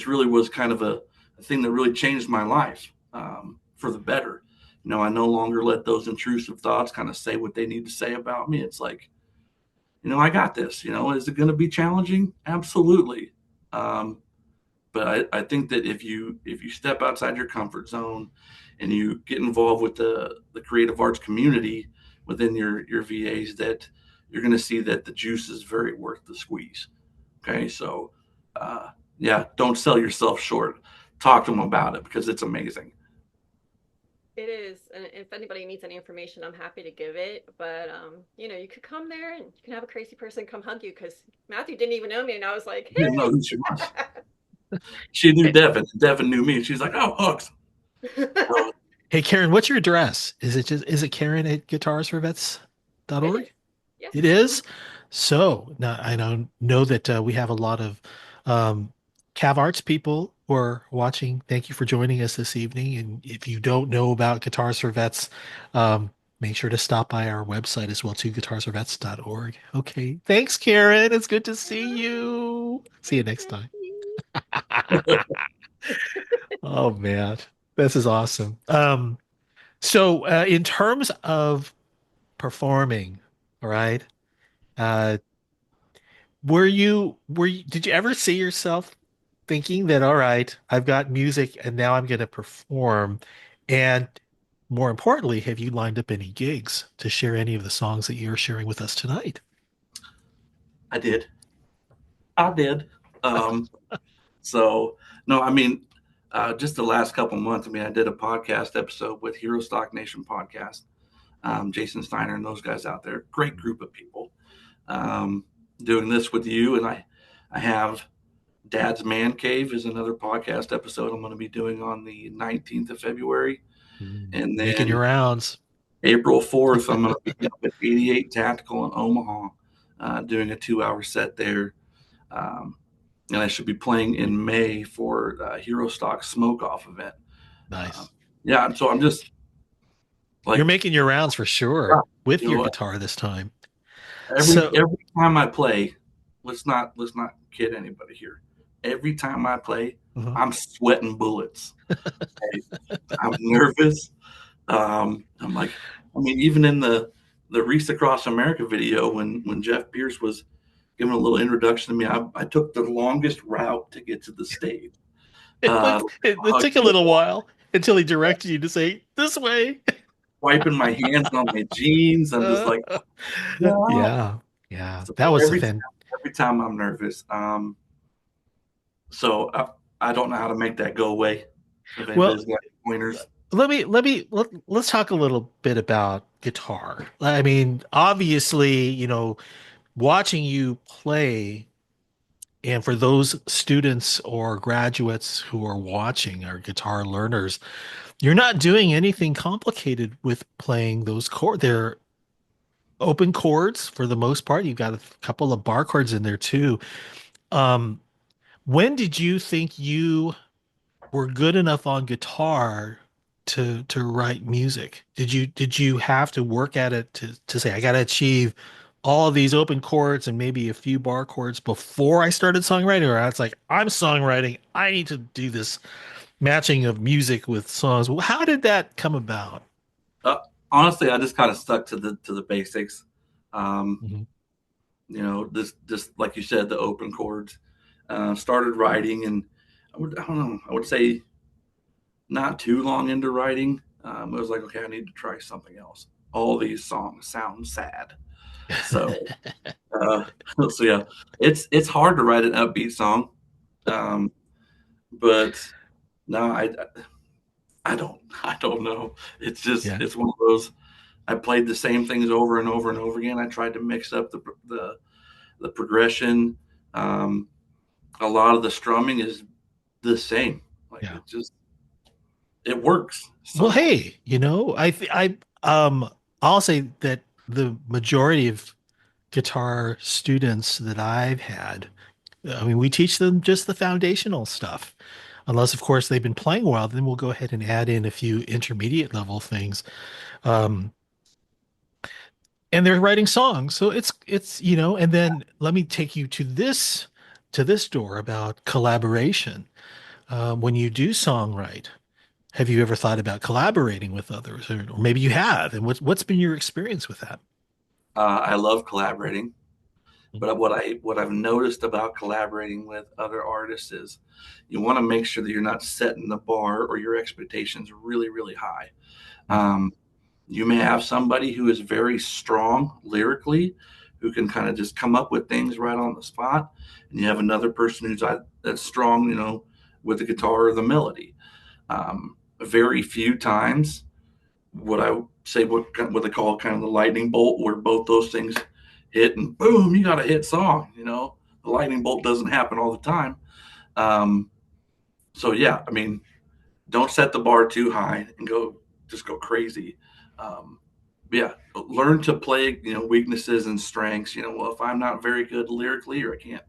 really was kind of a thing that really changed my life, for the better. I no longer let those intrusive thoughts kind of say what they need to say about me. It's like, I got this. Is it going to be challenging? Absolutely. um, but I think that if you step outside your comfort zone and you get involved with the creative arts community within your VAs, that you're going to see that the juice is very worth the squeeze. Okay, so yeah, don't sell yourself short. Talk to them about it because it's amazing. It is. And if anybody needs any information, I'm happy to give it. But you could come there and you can have a crazy person come hug you because Matthew didn't even know me and I was like, You didn't know who she was. She knew Devin. Devin knew me. She's like, oh, hugs. hey. Hey, Karen, what's your address? Is it Karen at guitarsforvets.org? Yes. It is. So now I know that we have a lot of um, Cav Arts people who are watching. Thank you for joining us this evening. And if you don't know about Guitars for Vets, um, make sure to stop by our website as well, too, guitarsforvets.org. Okay. Thanks, Karen. It's good to see you. See you next time. Oh man, this is awesome. So in terms of performing, all right, uh, did you ever see yourself thinking that, all right, I've got music and now I'm going to perform? And more importantly, have you lined up any gigs to share any of the songs that you're sharing with us tonight? I did. I did. Um, so no, I mean, just the last couple months. I mean, I did a podcast episode with Hero Stock Nation podcast. Jason Steiner and those guys out there, great group of people. Doing this with you, and I have Dad's Man Cave is another podcast episode I'm going to be doing on the 19th of February, and Making your then rounds. April 4th I'm going to be up at 88 Tactical in Omaha, doing a 2-hour set there. And I should be playing in May for Hero Stock Smoke Off event. Nice. Yeah, so I'm just like, You're making your rounds for sure with you your know, guitar this time. every time I play, let's not kid anybody here. Every time I play, I'm sweating bullets. I'm nervous. I'm like, I mean, even in the Reese Across America video, when Jeff Pierce was giving a little introduction to me, I took the longest route to get to the stage. It took a little while until he directed you to say this way. Wiping my hands on my jeans. I'm just like, yeah. So That was every time I'm nervous. So I don't know how to make that go away. If anybody's got pointers. Let's talk a little bit about guitar. I mean, obviously, you know, watching you play, and for those students or graduates who are watching, our guitar learners, you're not doing anything complicated with playing those chords. They're open chords for the most part. You've got a couple of bar chords in there too. When did you think you were good enough on guitar to write music? Did you have to work at it to say I got to achieve all of these open chords and maybe a few bar chords before I started songwriting? Or it's like, I'm songwriting, I need to do this matching of music with songs. Well, how did that come about? Honestly, I just kind of stuck to the basics. You know, just like you said, the open chords. Started writing, and I don't know, I would say not too long into writing, it was like, okay, I need to try something else. All these songs sound sad. So, so yeah, it's hard to write an upbeat song. But no, I don't know. It's just, it's one of those, I played the same things over and over and over again. I tried to mix up the progression. A lot of the strumming is the same. Like it works. So. Well, hey, you know, I'll say that the majority of guitar students that I've had, I mean, we teach them just the foundational stuff. Unless, of course, they've been playing a while, then we'll go ahead and add in a few intermediate level things. And they're writing songs. So it's, you know, and then let me take you to this door about collaboration. When you do songwrite, have you ever thought about collaborating with others, or maybe you have? And what's been your experience with that? I love collaborating, but what I've noticed about collaborating with other artists is you want to make sure that you're not setting the bar or your expectations really, really high. You may have somebody who is very strong lyrically, who can kind of just come up with things right on the spot, and you have another person who's that's strong, you know, with the guitar or the melody. Very few times what I say what they call kind of the lightning bolt, where both those things hit and boom, you got a hit song. You know, the lightning bolt doesn't happen all the time. So yeah, I mean, don't set the bar too high and just go crazy. Yeah, learn to play, you know, weaknesses and strengths. You know, well, if I'm not very good lyrically, or I can't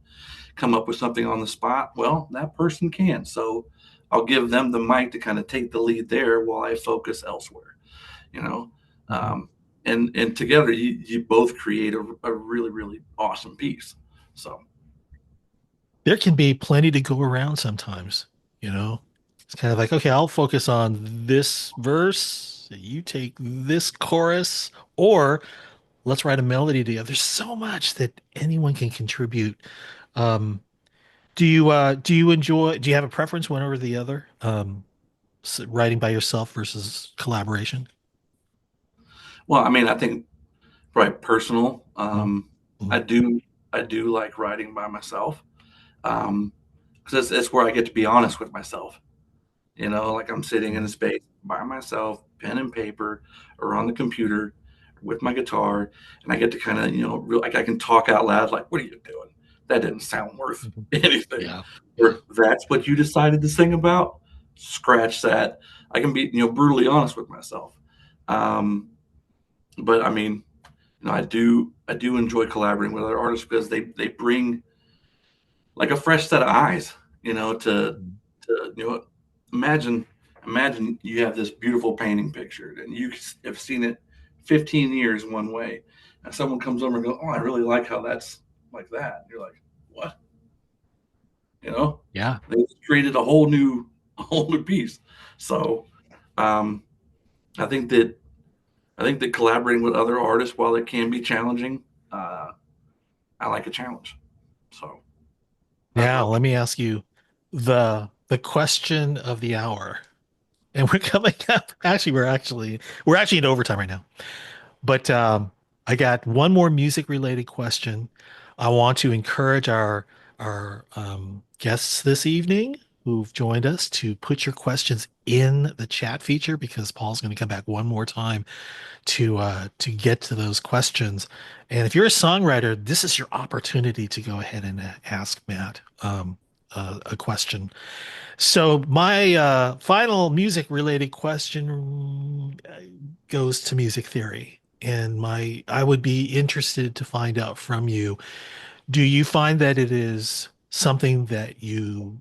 come up with something on the spot, well, that person can. So I'll give them the mic to kind of take the lead there while I focus elsewhere. You know, and together you both create a really really awesome piece. So There can be plenty to go around sometimes, you know. It's kind of like, okay, I'll focus on this verse, you take this chorus, or let's write a melody together. There's so much that anyone can contribute. Um, do you have a preference one over the other? Writing by yourself versus collaboration? well, I mean, I think right personal. Mhm. I Mhm. do like writing by myself because it's where I get to be honest with myself. You know, like I'm sitting in a space by myself, pen and paper, or on the computer with my guitar, and I get to kind of, like I can talk out loud, like, "What are you doing? That didn't sound worth Mhm. anything." Yeah. Yeah. Or that's what you decided to sing about. Scratch that. I can be, brutally honest with myself. Um, but I mean, I do enjoy collaborating with other artists because they bring like a fresh set of eyes, Mhm. imagine imagine you have this beautiful painting pictured and you have seen it 15 years one way, and someone comes over and goes, "Oh, I really like how that's like that." And you're like, "What?" You know, Yeah. they just created a whole new piece. So, um, I think that collaborating with other artists, while it can be challenging, uh, I like a challenge. So that's what I Now, would. let me ask you the question of the hour. And we're coming up. Actually, we're actually in overtime right now. But I got one more music related question. I want to encourage our guests this evening who've joined us to put your questions in the chat feature because Paul's going to come back one more time to get to those questions. And if you're a songwriter, this is your opportunity to go ahead and ask Matt a question. So my final music related question goes to music theory. And I would be interested to find out from you, do you find that it is something that you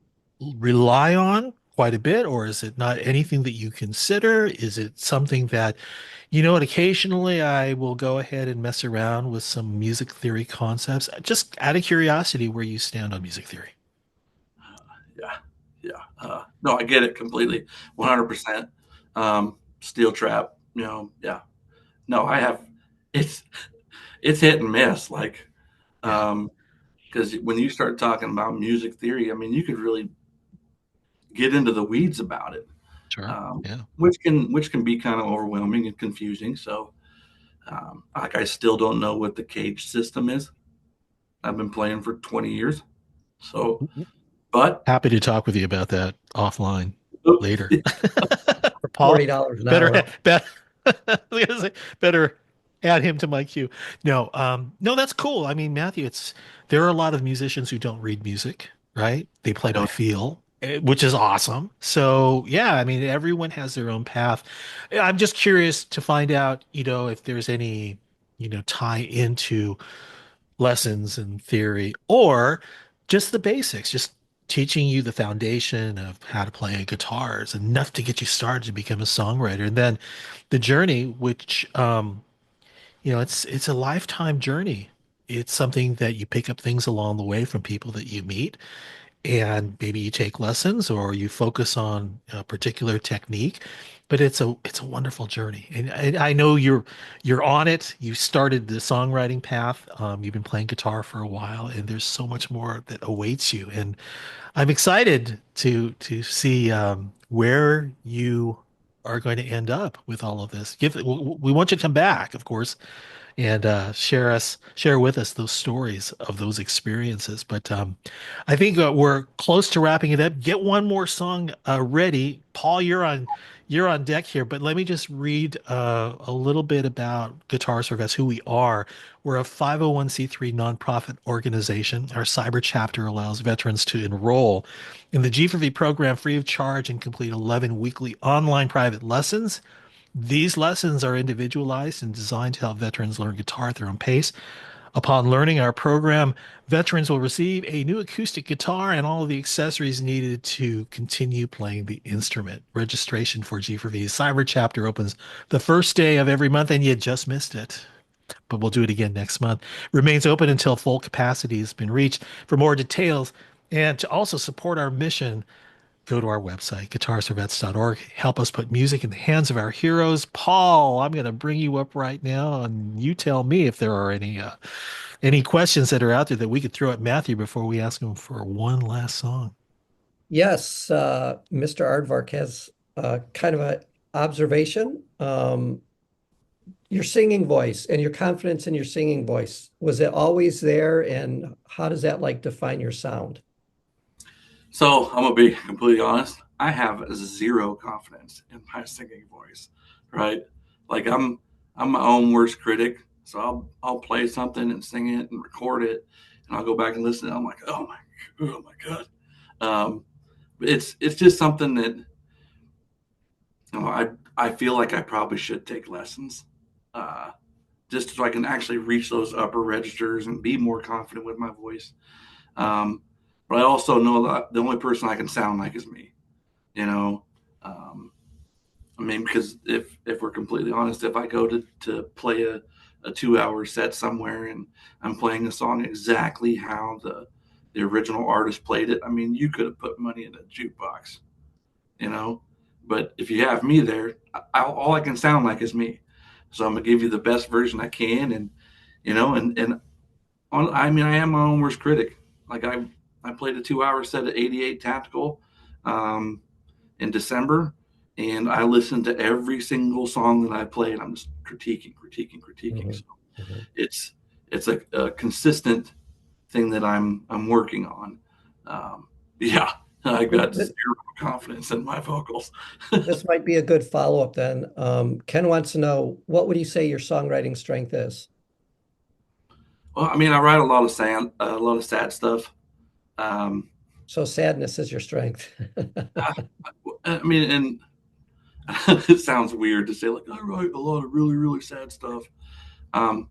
rely on quite a bit, or is it not anything that you consider? Is it something that, occasionally I will go ahead and mess around with some music theory concepts, just out of curiosity, where you stand on music theory? Yeah, yeah. No, I get it completely, 100%. Steel trap, yeah. No, I have. It's it's hit and miss, like, Yeah, because when you start talking about music theory, I mean, you could really get into the weeds about it, sure. Yeah. which can be kind of overwhelming and confusing. So, like, I still don't know what the cage system is. I've been playing for 20 years, so but Happy to talk with you about that offline later. Or Paul, $40 an better, hour. better, I was gonna say, better add him to my queue. No, no, that's cool. I mean, Matthew, there are a lot of musicians who don't read music, right? They I play by don't. feel, which is awesome. So yeah, I mean, everyone has their own path. I'm just curious to find out, if there's any, tie into lessons and theory, or just the basics, just teaching you the foundation of how to play a guitar is enough to get you started to become a songwriter. And then the journey, which it's a lifetime journey. It's something that you pick up things along the way from people that you meet, and maybe you take lessons or you focus on a particular technique, but it's a wonderful journey. And I know you're on it. You started the songwriting path. You've been playing guitar for a while, and there's so much more that awaits you. And I'm excited to see where you are going to end up with all of this. We want you to come back, of course, and share with us those stories of those experiences. But I think we're close to wrapping it up. Get one more song ready, Paul. You're on deck here. But let me just read a little bit about Guitars for Vets, who we are. We're a 501(c)(3) nonprofit organization. Our cyber chapter allows veterans to enroll in the G4V program free of charge and complete 11 weekly online private lessons. These lessons are individualized and designed to help veterans learn guitar at their own pace. Upon learning our program, veterans will receive a new acoustic guitar and all of the accessories needed to continue playing the instrument. Registration for G4V's Cyber chapter opens the first day of every month, and you just missed it. But we'll do it again next month. Remains open until full capacity has been reached. For more details and to also support our mission, go to our website, guitarsforvets.org. Help us put music in the hands of our heroes. Paul, I'm going to bring you up right now, and you tell me if there are any questions that are out there that we could throw at Matthew before we ask him for one last song. Yes, Mr. Aardvark has kind of an observation. Your singing voice and your confidence in your singing voice, was it always there? And how does that like define your sound? So I'm gonna be completely honest. I have zero confidence in my singing voice, right? Like I'm my own worst critic. So I'll play something and sing it and record it, and I'll go back and listen. And I'm like, oh my god. It's just something that, you know, I feel like I probably should take lessons, just so I can actually reach those upper registers and be more confident with my voice. But I also know that the only person I can sound like is me, you know. I mean, because if we're completely honest, if I go to play a 2-hour set somewhere and I'm playing a song exactly how the original artist played it, I mean, you could have put money in a jukebox, you know. But if you have me there, all I can sound like is me. So I'm gonna give you the best version I can, and you know, I mean, I am my own worst critic. Like I played a 2-hour set at 88 Tactical in December, and I listened to every single song that I played. I'm just critiquing. Mm-hmm. So it's a consistent thing that I'm working on. Yeah, I got zero confidence in my vocals. This might be a good follow-up then. Ken wants to know, what would you say your songwriting strength is? Well, I mean, I write a lot of sad stuff. So sadness is your strength. I mean, and it sounds weird to say, like, I write a lot of really, really sad stuff. I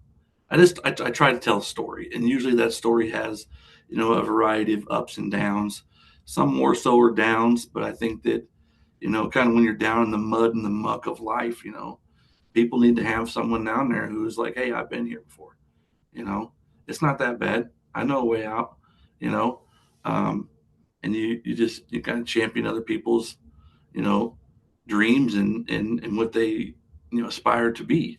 try to tell a story, and usually that story has, you know, a variety of ups and downs. Some more so are downs, but I think that, you know, kind of when you're down in the mud and the muck of life, you know, people need to have someone down there who's like, hey, I've been here before. You know, it's not that bad. I know a way out. You know, and you kind of champion other people's, you know, dreams and what they, you know, aspire to be.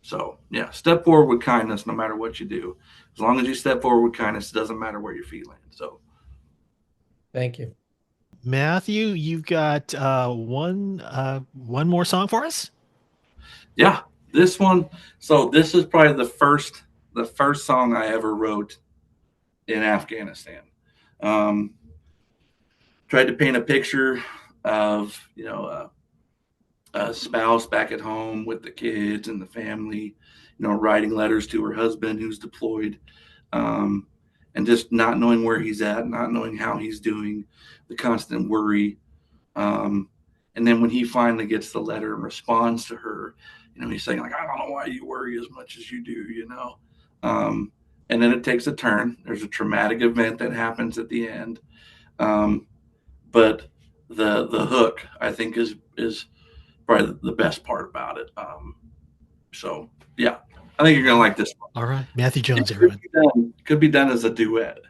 So yeah, step forward with kindness no matter what you do. As long as you step forward with kindness, it doesn't matter where your feet land. So Thank you. Matthew, you've got one more song for us? yeah, this one. So this is probably the first song I ever wrote in Afghanistan. Tried to paint a picture of, you know, a spouse back at home with the kids and the family, you know, writing letters to her husband who's deployed, and just not knowing where he's at, not knowing how he's doing, the constant worry. And then when he finally gets the letter and responds to her, you know, he's saying, like, I don't know why you worry as much as you do, you know. And then it takes a turn. There's a traumatic event that happens at the end. But the hook, I think, is probably the best part about it. So yeah, I think you're gonna like this one. All right, Matthew Jones, everyone. Could be done as a duet.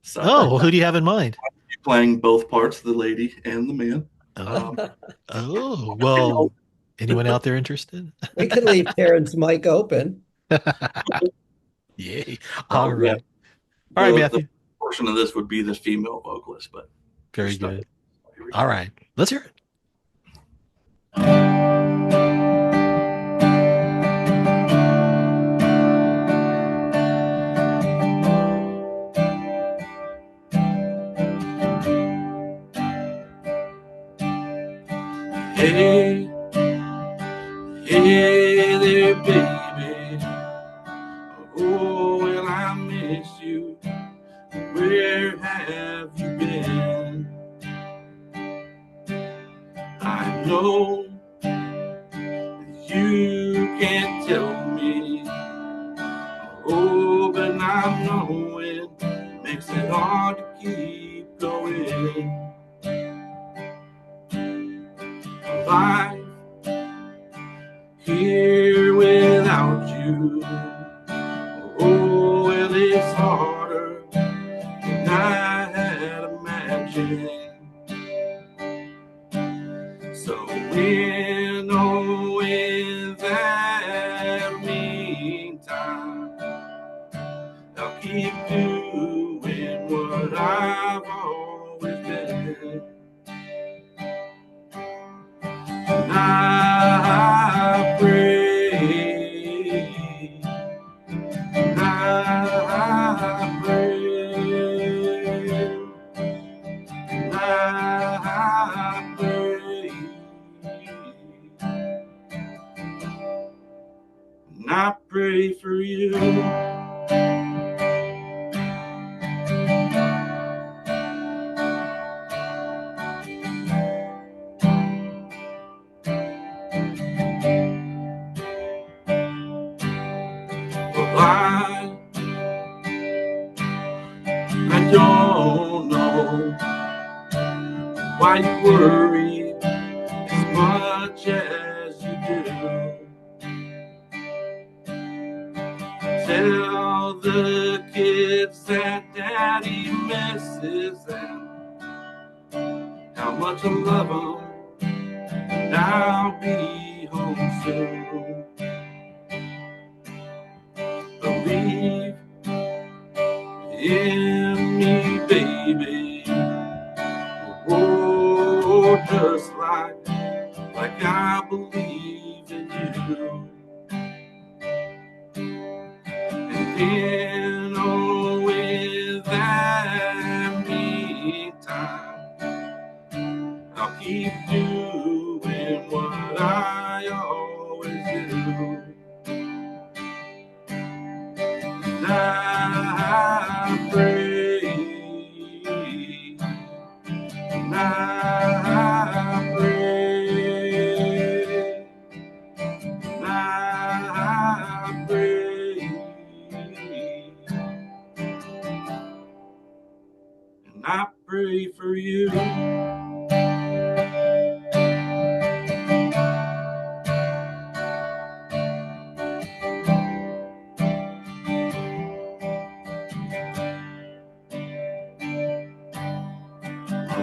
So Oh, well, who do you have in mind? playing both parts, the lady and the man. Oh, well, anyone out there interested? We can leave Karen's mic open. Yay. All right. Yeah. All right, Matthew. The portion of this would be the female vocalist, but very good. All right, let's hear it. Hey, hey there, baby. Oh, well, I miss you. Where have you been? I know you can't tell me life here without you. Oh, well, it's harder than I had imagined. So in that meantime, I'll keep doing what I've always been. And I pray, and I pray, and I pray, and I pray for you. I don't know why you worry as much as you do. Tell the kids that Daddy misses them, how much I love them, and I'll be home soon. Believe in me, baby. Oh, just like I believe in you. And in with that meantime, I'll keep doing what I always do. And I pray, and I pray, and I pray, and I pray for you.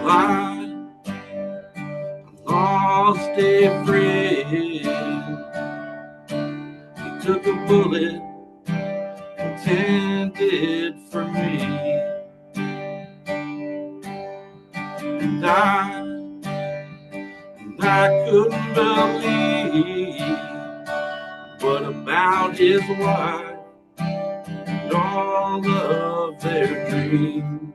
I lost a friend. He took a bullet intended for me, and I couldn't believe what about his wife and all of their dreams.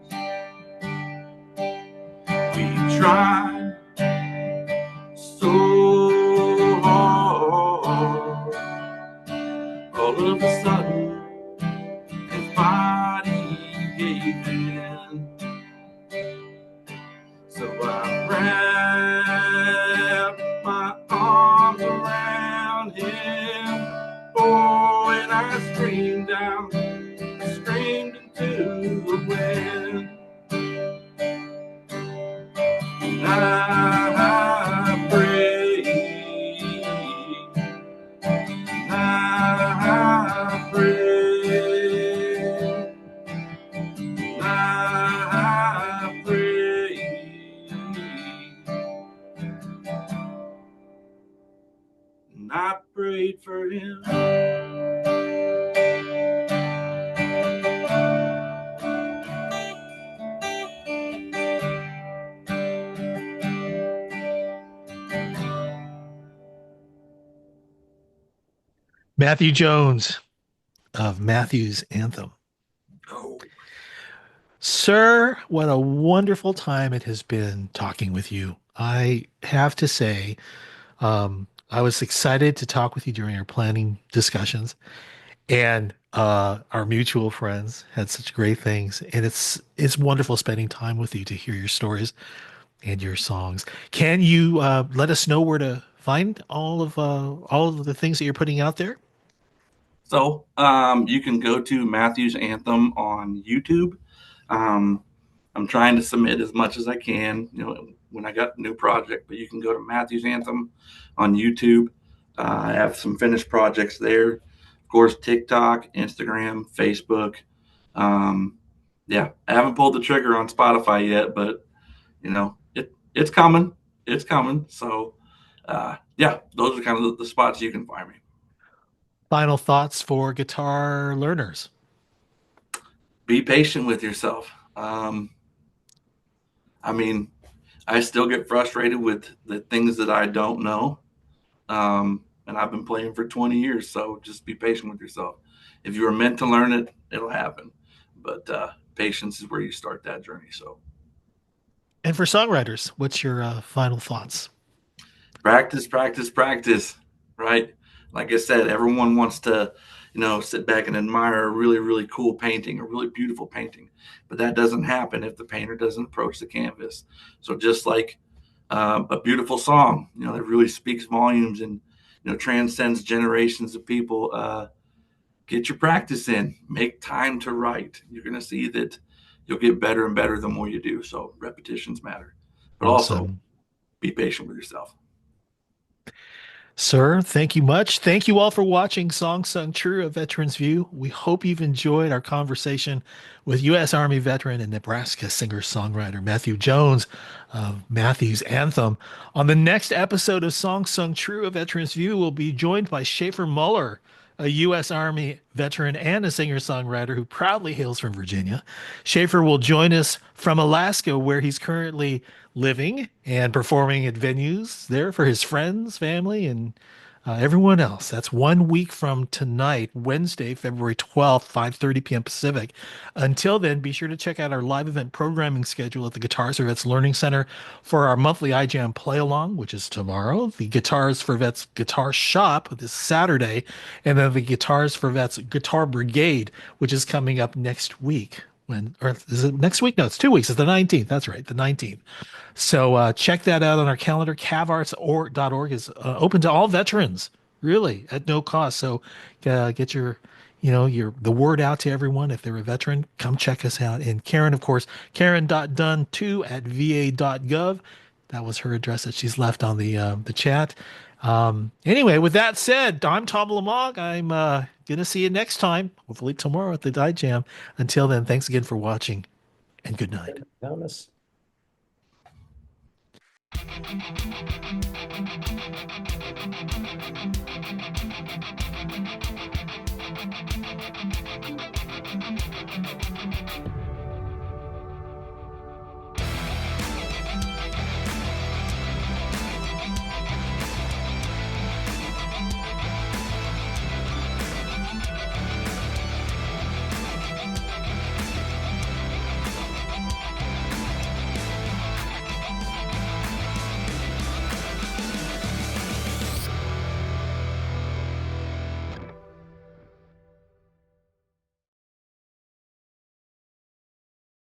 We tried so hard, all of a sudden his body gave in. So I wrapped my arms around him, oh, and I screamed out, screamed into the wind. And I pray, and I pray, and I pray, and I prayed for him. Matthew Jones of Matthew's Anthem. Oh. Sir, what a wonderful time it has been talking with you. I have to say, I was excited to talk with you during our planning discussions, and our mutual friends had such great things, and it's wonderful spending time with you to hear your stories and your songs. Can you let us know where to find all of the things that you're putting out there? So you can go to Matthew's Anthem on YouTube. I'm trying to submit as much as I can. You know, when I got the new project. But you can go to Matthew's Anthem on YouTube. I have some finished projects there. Of course, TikTok, Instagram, Facebook. Yeah, I haven't pulled the trigger on Spotify yet, but it's coming. It's coming. So, yeah, those are kind of the spots you can find me. Final thoughts for guitar learners. Be patient with yourself. I mean, I still get frustrated with the things that I don't know. And I've been playing for 20 years, so just be patient with yourself. If you were meant to learn it, it'll happen. But patience is where you start that journey. So, And for songwriters, what's your final thoughts? practice, practice, practice, right? Like I said, everyone wants to, sit back and admire a really, really cool painting, a really beautiful painting. But that doesn't happen if the painter doesn't approach the canvas. So just like a beautiful song, that really speaks volumes and, transcends generations of people, get your practice in, make time to write. You're going to see that you'll get better and better the more you do. So repetitions matter, but also be patient with yourself. Sir, thank you much. Thank you all for watching Song Sung True, a Veteran's View. We hope you've enjoyed our conversation with U.S. Army veteran and Nebraska singer-songwriter Matthew Jones of Matthew's Anthem. On the next episode of Song Sung True, a Veteran's View, we'll be joined by Schaefer Muller, a U.S. Army veteran and a singer-songwriter who proudly hails from Virginia. Schaefer will join us from Alaska, where he's currently living and performing at venues there for his friends, family, and everyone else. That's 1 week from tonight, Wednesday, February 12th, 5:30 p.m. Pacific. Until then, be sure to check out our live event programming schedule at the Guitars for Vets Learning Center for our monthly iJam play-along, which is tomorrow, the Guitars for Vets Guitar Shop this Saturday, and then the Guitars for Vets Guitar Brigade, which is coming up next week. Or is it next week? No, it's 2 weeks. It's the 19th. That's right, the 19th. So check that out on our calendar. cavarts.org is open to all veterans, really, at no cost. So get your the word out to everyone. If they're a veteran, come check us out. And Karen, of course, karen.dunn2@va.gov. That was her address that she's left on the chat. Anyway, with that said, I'm Tom Lamog. I'm going to see you next time, hopefully tomorrow at the iJam. Until then, thanks again for watching, and good night. Thomas.